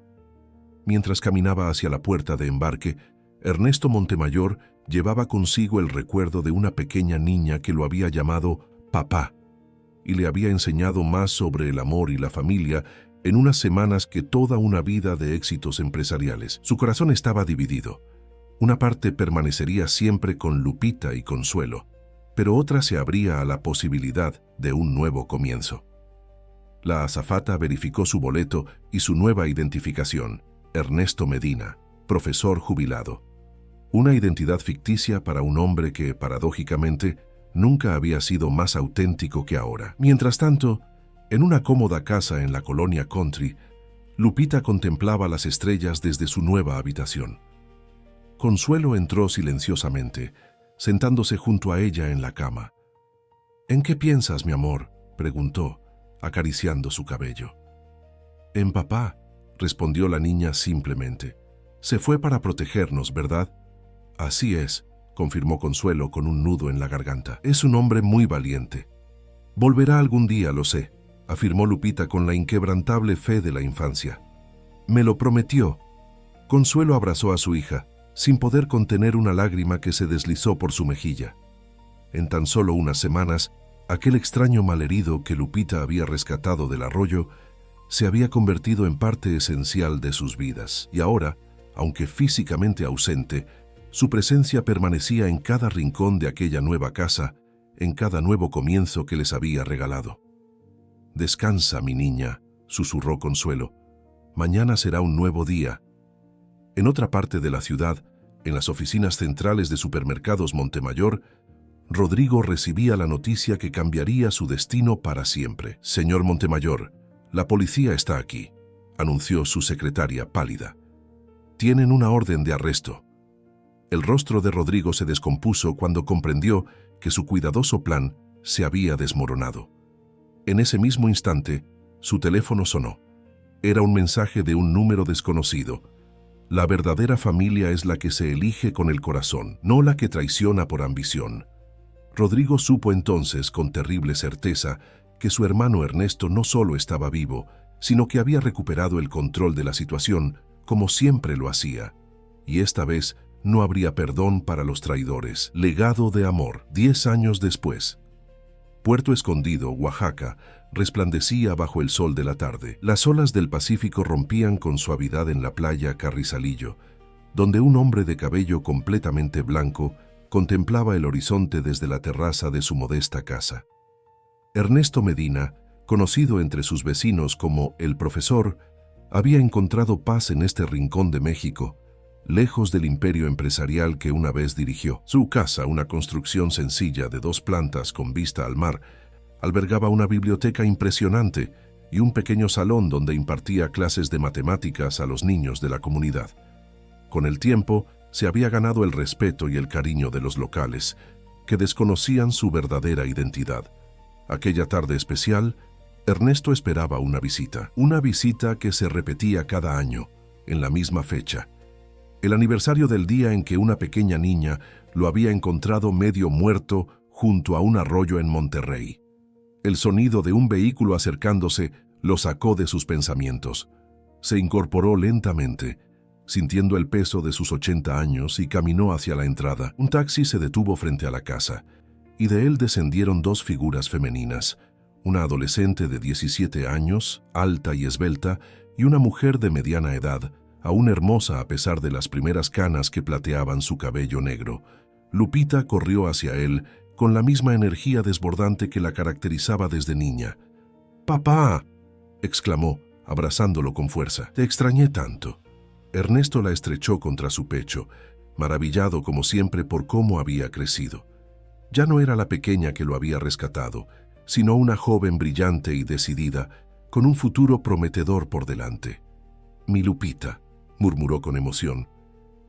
Mientras caminaba hacia la puerta de embarque, Ernesto Montemayor llevaba consigo el recuerdo de una pequeña niña que lo había llamado papá y le había enseñado más sobre el amor y la familia en unas semanas que toda una vida de éxitos empresariales. Su corazón estaba dividido. Una parte permanecería siempre con Lupita y Consuelo, pero otra se abría a la posibilidad de un nuevo comienzo. La azafata verificó su boleto y su nueva identificación: Ernesto Medina, profesor jubilado. Una identidad ficticia para un hombre que, paradójicamente, nunca había sido más auténtico que ahora. Mientras tanto, en una cómoda casa en la colonia Country, Lupita contemplaba las estrellas desde su nueva habitación. Consuelo entró silenciosamente, sentándose junto a ella en la cama. «¿En qué piensas, mi amor?», preguntó, acariciando su cabello. «En papá», respondió la niña simplemente. «Se fue para protegernos, ¿verdad?». «Así es», confirmó Consuelo con un nudo en la garganta. «Es un hombre muy valiente». «Volverá algún día, lo sé», afirmó Lupita con la inquebrantable fe de la infancia. «Me lo prometió». Consuelo abrazó a su hija, sin poder contener una lágrima que se deslizó por su mejilla. En tan solo unas semanas, aquel extraño malherido que Lupita había rescatado del arroyo se había convertido en parte esencial de sus vidas, y ahora, aunque físicamente ausente, su presencia permanecía en cada rincón de aquella nueva casa, en cada nuevo comienzo que les había regalado. «Descansa, mi niña», susurró Consuelo. «Mañana será un nuevo día». En otra parte de la ciudad, en las oficinas centrales de Supermercados Montemayor, Rodrigo recibía la noticia que cambiaría su destino para siempre. «Señor Montemayor, la policía está aquí», anunció su secretaria pálida. «Tienen una orden de arresto». El rostro de Rodrigo se descompuso cuando comprendió que su cuidadoso plan se había desmoronado. En ese mismo instante, su teléfono sonó. Era un mensaje de un número desconocido. La verdadera familia es la que se elige con el corazón, no la que traiciona por ambición. Rodrigo supo entonces con terrible certeza que su hermano Ernesto no solo estaba vivo, sino que había recuperado el control de la situación como siempre lo hacía. Y esta vez no habría perdón para los traidores. Legado de amor. 10 años después. Puerto Escondido, Oaxaca, resplandecía bajo el sol de la tarde. Las olas del Pacífico rompían con suavidad en la playa Carrizalillo, donde un hombre de cabello completamente blanco contemplaba el horizonte desde la terraza de su modesta casa. Ernesto Medina, conocido entre sus vecinos como el profesor, había encontrado paz en este rincón de México, lejos del imperio empresarial que una vez dirigió. Su casa, una construcción sencilla de 2 plantas con vista al mar, albergaba una biblioteca impresionante y un pequeño salón donde impartía clases de matemáticas a los niños de la comunidad. Con el tiempo, se había ganado el respeto y el cariño de los locales, que desconocían su verdadera identidad. Aquella tarde especial, Ernesto esperaba una visita que se repetía cada año, en la misma fecha. El aniversario del día en que una pequeña niña lo había encontrado medio muerto junto a un arroyo en Monterrey. El sonido de un vehículo acercándose lo sacó de sus pensamientos. Se incorporó lentamente, sintiendo el peso de sus 80 años, y caminó hacia la entrada. Un taxi se detuvo frente a la casa, y de él descendieron 2 figuras femeninas, una adolescente de 17 años, alta y esbelta, y una mujer de mediana edad, aún hermosa a pesar de las primeras canas que plateaban su cabello negro. Lupita corrió hacia él con la misma energía desbordante que la caracterizaba desde niña. «¡Papá!», exclamó, abrazándolo con fuerza. «Te extrañé tanto». Ernesto la estrechó contra su pecho, maravillado como siempre por cómo había crecido. Ya no era la pequeña que lo había rescatado, sino una joven brillante y decidida, con un futuro prometedor por delante. «Mi Lupita», murmuró con emoción,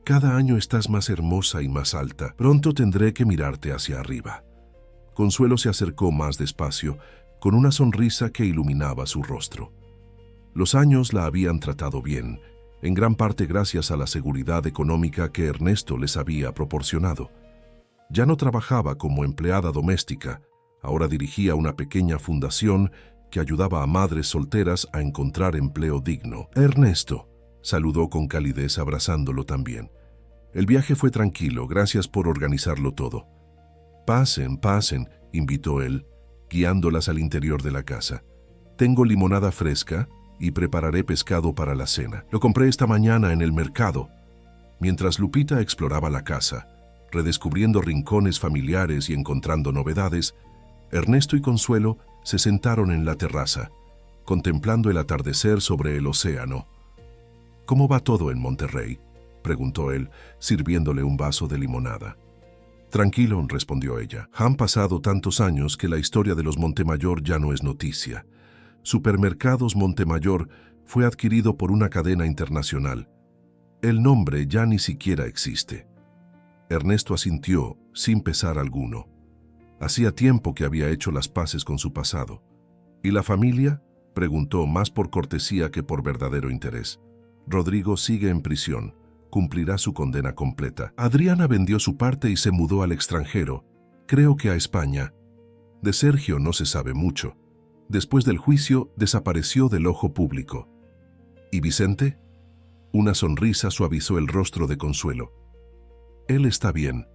«cada año estás más hermosa y más alta. Pronto tendré que mirarte hacia arriba». Consuelo se acercó más despacio, con una sonrisa que iluminaba su rostro. Los años la habían tratado bien, en gran parte gracias a la seguridad económica que Ernesto les había proporcionado. Ya no trabajaba como empleada doméstica, ahora dirigía una pequeña fundación que ayudaba a madres solteras a encontrar empleo digno. «Ernesto», saludó con calidez abrazándolo también. «El viaje fue tranquilo, gracias por organizarlo todo». «Pasen, pasen», invitó él, guiándolas al interior de la casa. «Tengo limonada fresca y prepararé pescado para la cena. Lo compré esta mañana en el mercado». Mientras Lupita exploraba la casa, redescubriendo rincones familiares y encontrando novedades, Ernesto y Consuelo se sentaron en la terraza, contemplando el atardecer sobre el océano. «¿Cómo va todo en Monterrey?», preguntó él, sirviéndole un vaso de limonada. «Tranquilo», respondió ella. «Han pasado tantos años que la historia de los Montemayor ya no es noticia. Supermercados Montemayor fue adquirido por una cadena internacional. El nombre ya ni siquiera existe». Ernesto asintió, sin pesar alguno. Hacía tiempo que había hecho las paces con su pasado. «¿Y la familia?», preguntó, más por cortesía que por verdadero interés. «Rodrigo sigue en prisión. Cumplirá su condena completa. Adriana vendió su parte y se mudó al extranjero, creo que a España. De Sergio no se sabe mucho. Después del juicio, desapareció del ojo público». «¿Y Vicente?». Una sonrisa suavizó el rostro de Consuelo. «Él está bien.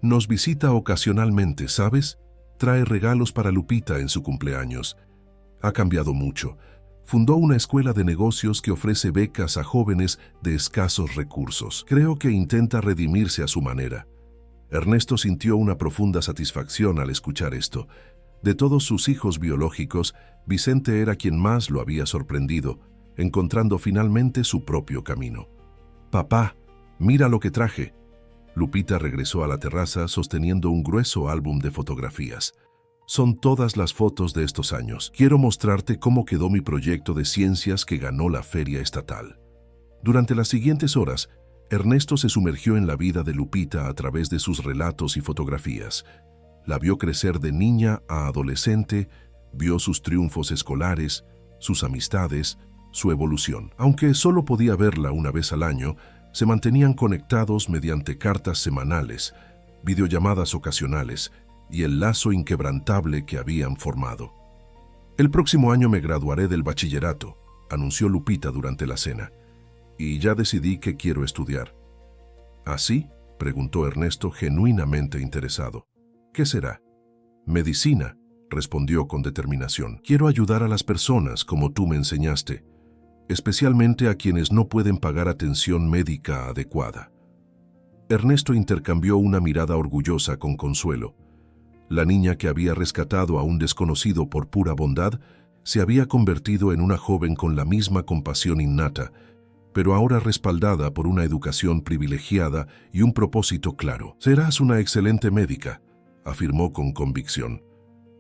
Nos visita ocasionalmente, ¿sabes? Trae regalos para Lupita en su cumpleaños. Ha cambiado mucho. Fundó una escuela de negocios que ofrece becas a jóvenes de escasos recursos. Creo que intenta redimirse a su manera». Ernesto sintió una profunda satisfacción al escuchar esto. De todos sus hijos biológicos, Vicente era quien más lo había sorprendido, encontrando finalmente su propio camino. «Papá, mira lo que traje». Lupita regresó a la terraza sosteniendo un grueso álbum de fotografías. «Son todas las fotos de estos años. Quiero mostrarte cómo quedó mi proyecto de ciencias que ganó la feria estatal». Durante las siguientes horas, Ernesto se sumergió en la vida de Lupita a través de sus relatos y fotografías. La vio crecer de niña a adolescente, vio sus triunfos escolares, sus amistades, su evolución. Aunque solo podía verla una vez al año, se mantenían conectados mediante cartas semanales, videollamadas ocasionales y el lazo inquebrantable que habían formado. «El próximo año me graduaré del bachillerato», anunció Lupita durante la cena, «y ya decidí que quiero estudiar». «¿Así?», preguntó Ernesto, genuinamente interesado. «¿Qué será?». «Medicina», respondió con determinación. «Quiero ayudar a las personas como tú me enseñaste, especialmente a quienes no pueden pagar atención médica adecuada». Ernesto intercambió una mirada orgullosa con Consuelo. La niña que había rescatado a un desconocido por pura bondad se había convertido en una joven con la misma compasión innata, pero ahora respaldada por una educación privilegiada y un propósito claro. «Serás una excelente médica», afirmó con convicción.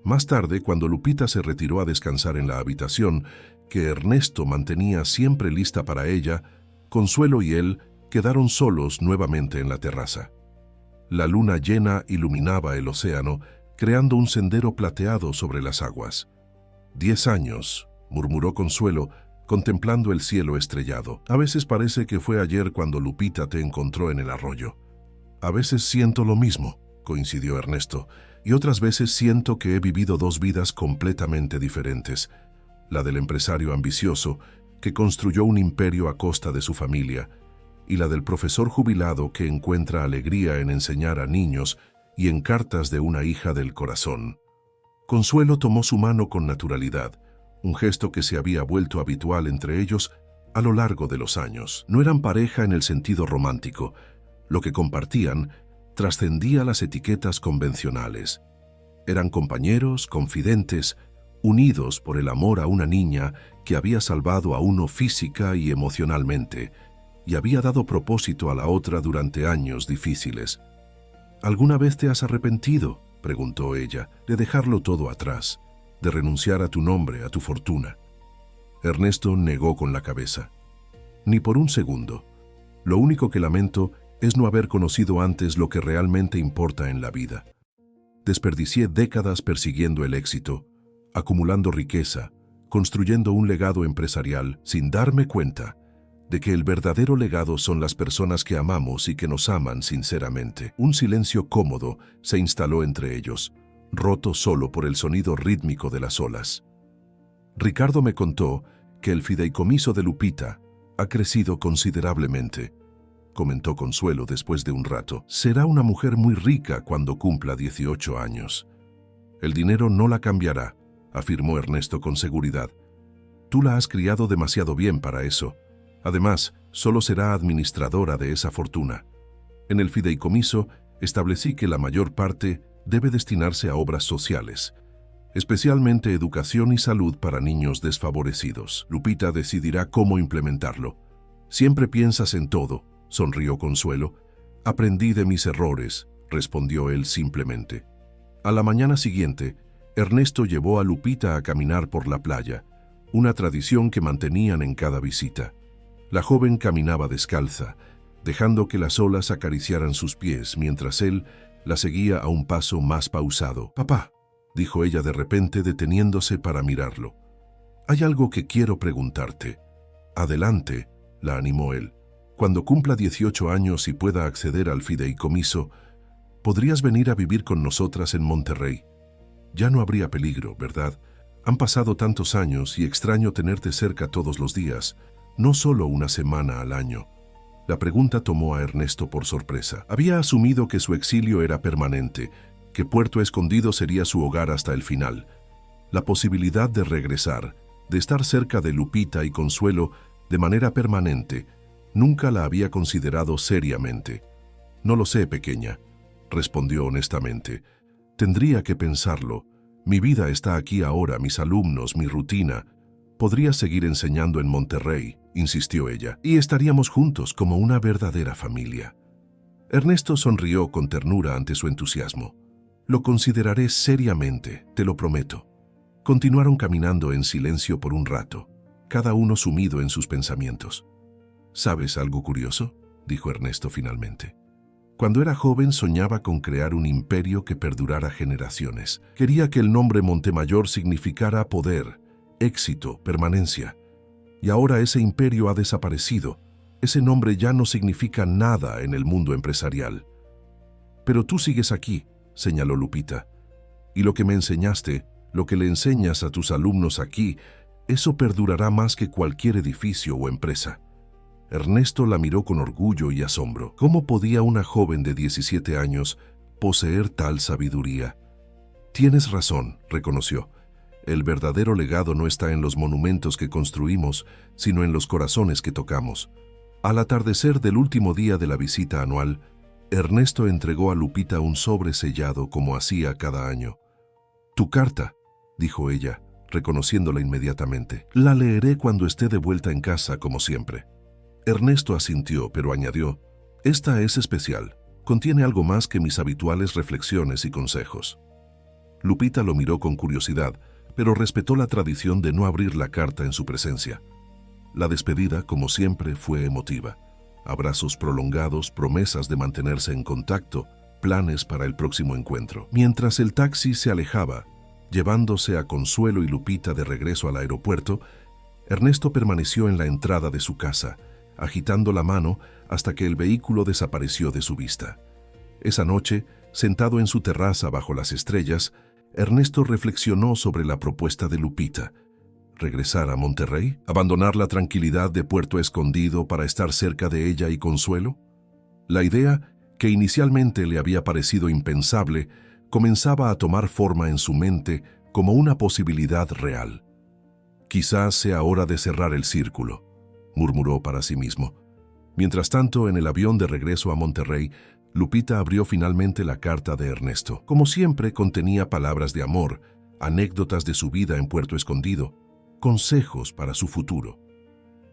Más tarde, cuando Lupita se retiró a descansar en la habitación, que Ernesto mantenía siempre lista para ella, Consuelo y él quedaron solos nuevamente en la terraza. La luna llena iluminaba el océano, creando un sendero plateado sobre las aguas. «10 años», murmuró Consuelo, contemplando el cielo estrellado. «A veces parece que fue ayer cuando Lupita te encontró en el arroyo». «A veces siento lo mismo», coincidió Ernesto, «y otras veces siento que he vivido 2 vidas completamente diferentes. La del empresario ambicioso, que construyó un imperio a costa de su familia, y la del profesor jubilado que encuentra alegría en enseñar a niños y en cartas de una hija del corazón». Consuelo tomó su mano con naturalidad, un gesto que se había vuelto habitual entre ellos a lo largo de los años. No eran pareja en el sentido romántico. Lo que compartían trascendía las etiquetas convencionales. Eran compañeros, confidentes, unidos por el amor a una niña que había salvado a uno física y emocionalmente, y había dado propósito a la otra durante años difíciles. ¿Alguna vez te has arrepentido?, preguntó ella, de dejarlo todo atrás, de renunciar a tu nombre, a tu fortuna. Ernesto negó con la cabeza. Ni por un segundo. Lo único que lamento es no haber conocido antes lo que realmente importa en la vida. Desperdicié décadas persiguiendo el éxito, acumulando riqueza, construyendo un legado empresarial sin darme cuenta de que el verdadero legado son las personas que amamos y que nos aman sinceramente. Un silencio cómodo se instaló entre ellos, roto solo por el sonido rítmico de las olas. Ricardo me contó que el fideicomiso de Lupita ha crecido considerablemente, comentó Consuelo después de un rato. Será una mujer muy rica cuando cumpla 18 años. El dinero no la cambiará, afirmó Ernesto con seguridad. Tú la has criado demasiado bien para eso. Además, solo será administradora de esa fortuna. En el fideicomiso establecí que la mayor parte debe destinarse a obras sociales, especialmente educación y salud para niños desfavorecidos. Lupita decidirá cómo implementarlo. Siempre piensas en todo, sonrió Consuelo. Aprendí de mis errores, respondió él simplemente. A la mañana siguiente, Ernesto llevó a Lupita a caminar por la playa, una tradición que mantenían en cada visita. La joven caminaba descalza, dejando que las olas acariciaran sus pies mientras él la seguía a un paso más pausado. «Papá», dijo ella de repente deteniéndose para mirarlo. «Hay algo que quiero preguntarte». «Adelante», la animó él. «Cuando cumpla 18 años y pueda acceder al fideicomiso, podrías venir a vivir con nosotras en Monterrey. Ya no habría peligro, ¿verdad? Han pasado tantos años y extraño tenerte cerca todos los días, no solo una semana al año». La pregunta tomó a Ernesto por sorpresa. Había asumido que su exilio era permanente, que Puerto Escondido sería su hogar hasta el final. La posibilidad de regresar, de estar cerca de Lupita y Consuelo de manera permanente, nunca la había considerado seriamente. «No lo sé, pequeña», respondió honestamente. «Tendría que pensarlo. Mi vida está aquí ahora, mis alumnos, mi rutina. Podría seguir enseñando en Monterrey», insistió ella, «y estaríamos juntos como una verdadera familia». Ernesto sonrió con ternura ante su entusiasmo. «Lo consideraré seriamente, te lo prometo». Continuaron caminando en silencio por un rato, cada uno sumido en sus pensamientos. «¿Sabes algo curioso?», dijo Ernesto finalmente. «Cuando era joven soñaba con crear un imperio que perdurara generaciones. Quería que el nombre Montemayor significara poder, éxito, permanencia. Y ahora ese imperio ha desaparecido. Ese nombre ya no significa nada en el mundo empresarial. Pero tú sigues aquí», señaló Lupita. «Y lo que me enseñaste, lo que le enseñas a tus alumnos aquí, eso perdurará más que cualquier edificio o empresa». Ernesto la miró con orgullo y asombro. ¿Cómo podía una joven de 17 años poseer tal sabiduría? «Tienes razón», reconoció. «El verdadero legado no está en los monumentos que construimos, sino en los corazones que tocamos». Al atardecer del último día de la visita anual, Ernesto entregó a Lupita un sobre sellado como hacía cada año. «Tu carta», dijo ella, reconociéndola inmediatamente. «La leeré cuando esté de vuelta en casa, como siempre». Ernesto asintió, pero añadió: «Esta es especial. Contiene algo más que mis habituales reflexiones y consejos». Lupita lo miró con curiosidad, pero respetó la tradición de no abrir la carta en su presencia. La despedida, como siempre, fue emotiva. Abrazos prolongados, promesas de mantenerse en contacto, planes para el próximo encuentro. Mientras el taxi se alejaba, llevándose a Consuelo y Lupita de regreso al aeropuerto, Ernesto permaneció en la entrada de su casa, agitando la mano hasta que el vehículo desapareció de su vista. Esa noche, sentado en su terraza bajo las estrellas, Ernesto reflexionó sobre la propuesta de Lupita. ¿Regresar a Monterrey? ¿Abandonar la tranquilidad de Puerto Escondido para estar cerca de ella y Consuelo? La idea, que inicialmente le había parecido impensable, comenzaba a tomar forma en su mente como una posibilidad real. «Quizás sea hora de cerrar el círculo», murmuró para sí mismo. Mientras tanto, en el avión de regreso a Monterrey, Lupita abrió finalmente la carta de Ernesto. Como siempre, contenía palabras de amor, anécdotas de su vida en Puerto Escondido, consejos para su futuro.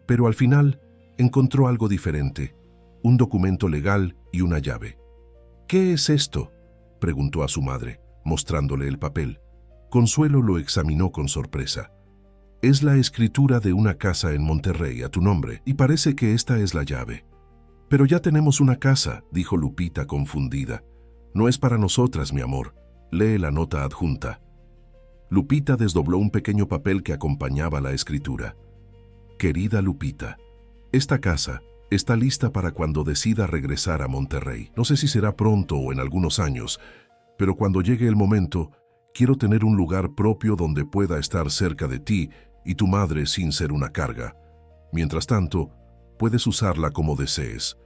Pero al final, encontró algo diferente, un documento legal y una llave. «¿Qué es esto?», preguntó a su madre, mostrándole el papel. Consuelo lo examinó con sorpresa. «Es la escritura de una casa en Monterrey a tu nombre, y parece que esta es la llave». «Pero ya tenemos una casa», dijo Lupita confundida. «No es para nosotras, mi amor. Lee la nota adjunta». Lupita desdobló un pequeño papel que acompañaba la escritura. «Querida Lupita, esta casa está lista para cuando decida regresar a Monterrey. No sé si será pronto o en algunos años, pero cuando llegue el momento, quiero tener un lugar propio donde pueda estar cerca de ti y tu madre sin ser una carga. Mientras tanto, puedes usarla como desees.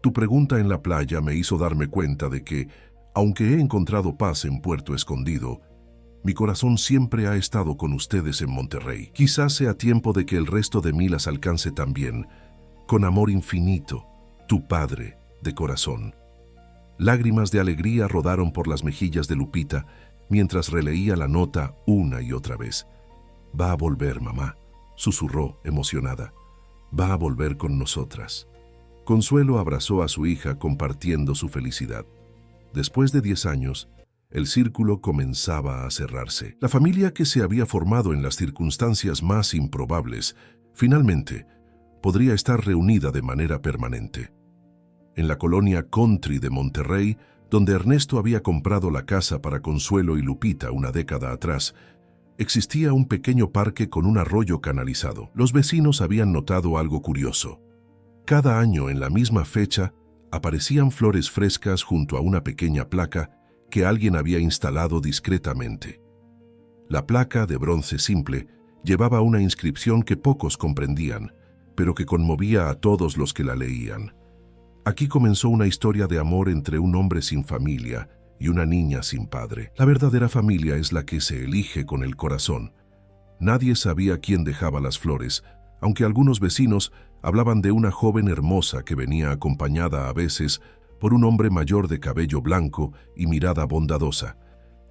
Tu pregunta en la playa me hizo darme cuenta de que, aunque he encontrado paz en Puerto Escondido, mi corazón siempre ha estado con ustedes en Monterrey. Quizás sea tiempo de que el resto de mí las alcance también, con amor infinito, tu padre de corazón». Lágrimas de alegría rodaron por las mejillas de Lupita mientras releía la nota una y otra vez. «Va a volver, mamá», susurró emocionada. «Va a volver con nosotras». Consuelo abrazó a su hija compartiendo su felicidad. Después de 10 años, el círculo comenzaba a cerrarse. La familia que se había formado en las circunstancias más improbables, finalmente, podría estar reunida de manera permanente. En la colonia Country de Monterrey, donde Ernesto había comprado la casa para Consuelo y Lupita una década atrás, existía un pequeño parque con un arroyo canalizado. Los vecinos habían notado algo curioso. Cada año, en la misma fecha, aparecían flores frescas junto a una pequeña placa que alguien había instalado discretamente. La placa, de bronce simple, llevaba una inscripción que pocos comprendían, pero que conmovía a todos los que la leían. Aquí comenzó una historia de amor entre un hombre sin familia y una niña sin padre. La verdadera familia es la que se elige con el corazón. Nadie sabía quién dejaba las flores, aunque algunos vecinos hablaban de una joven hermosa que venía acompañada a veces por un hombre mayor de cabello blanco y mirada bondadosa.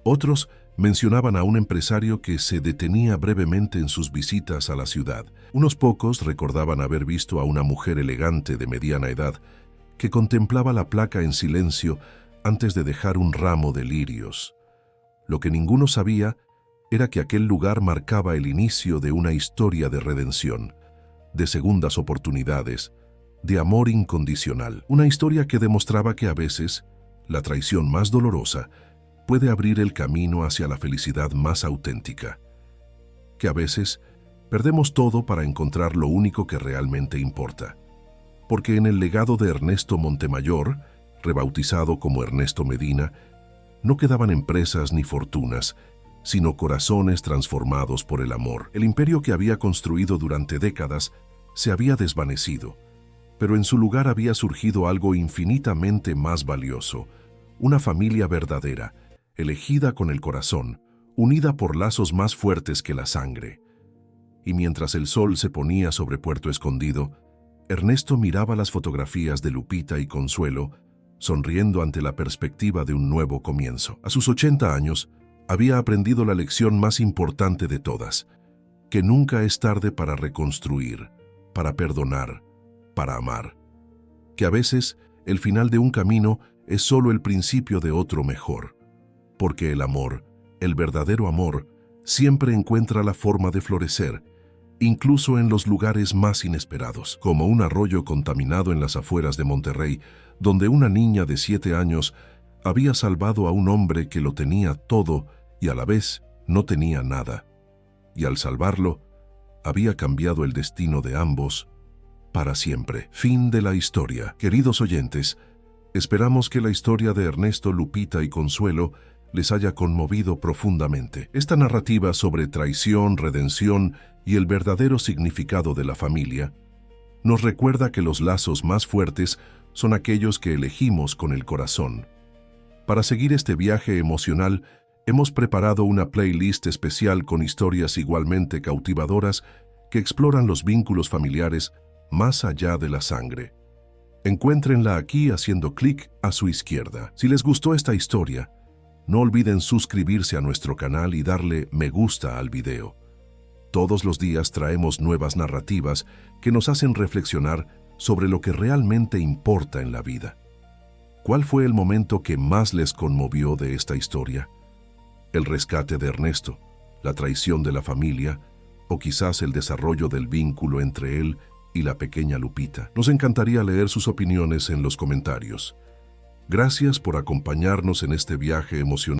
Otros mencionaban a un empresario que se detenía brevemente en sus visitas a la ciudad. Unos pocos recordaban haber visto a una mujer elegante de mediana edad que contemplaba la placa en silencio antes de dejar un ramo de lirios. Lo que ninguno sabía era que aquel lugar marcaba el inicio de una historia de redención, de segundas oportunidades, de amor incondicional. Una historia que demostraba que a veces la traición más dolorosa puede abrir el camino hacia la felicidad más auténtica. Que a veces perdemos todo para encontrar lo único que realmente importa. Porque en el legado de Ernesto Montemayor, rebautizado como Ernesto Medina, no quedaban empresas ni fortunas, sino corazones transformados por el amor. El imperio que había construido durante décadas se había desvanecido, pero en su lugar había surgido algo infinitamente más valioso, una familia verdadera, elegida con el corazón, unida por lazos más fuertes que la sangre. Y mientras el sol se ponía sobre Puerto Escondido, Ernesto miraba las fotografías de Lupita y Consuelo, sonriendo ante la perspectiva de un nuevo comienzo. A sus 80 años, había aprendido la lección más importante de todas, que nunca es tarde para reconstruir, para perdonar, para amar. Que a veces el final de un camino es solo el principio de otro mejor, porque el amor, el verdadero amor, siempre encuentra la forma de florecer, incluso en los lugares más inesperados, como un arroyo contaminado en las afueras de Monterrey, donde una niña de 7 años había salvado a un hombre que lo tenía todo y a la vez no tenía nada. Y al salvarlo, había cambiado el destino de ambos para siempre. Fin de la historia. Queridos oyentes, esperamos que la historia de Ernesto, Lupita y Consuelo les haya conmovido profundamente. Esta narrativa sobre traición, redención y el verdadero significado de la familia nos recuerda que los lazos más fuertes son aquellos que elegimos con el corazón. Para seguir este viaje emocional, hemos preparado una playlist especial con historias igualmente cautivadoras que exploran los vínculos familiares más allá de la sangre. Encuéntrenla aquí haciendo clic a su izquierda. Si les gustó esta historia, no olviden suscribirse a nuestro canal y darle me gusta al video. Todos los días traemos nuevas narrativas que nos hacen reflexionar sobre lo que realmente importa en la vida. ¿Cuál fue el momento que más les conmovió de esta historia? ¿El rescate de Ernesto, la traición de la familia o quizás el desarrollo del vínculo entre él y la pequeña Lupita? Nos encantaría leer sus opiniones en los comentarios. Gracias por acompañarnos en este viaje emocionante.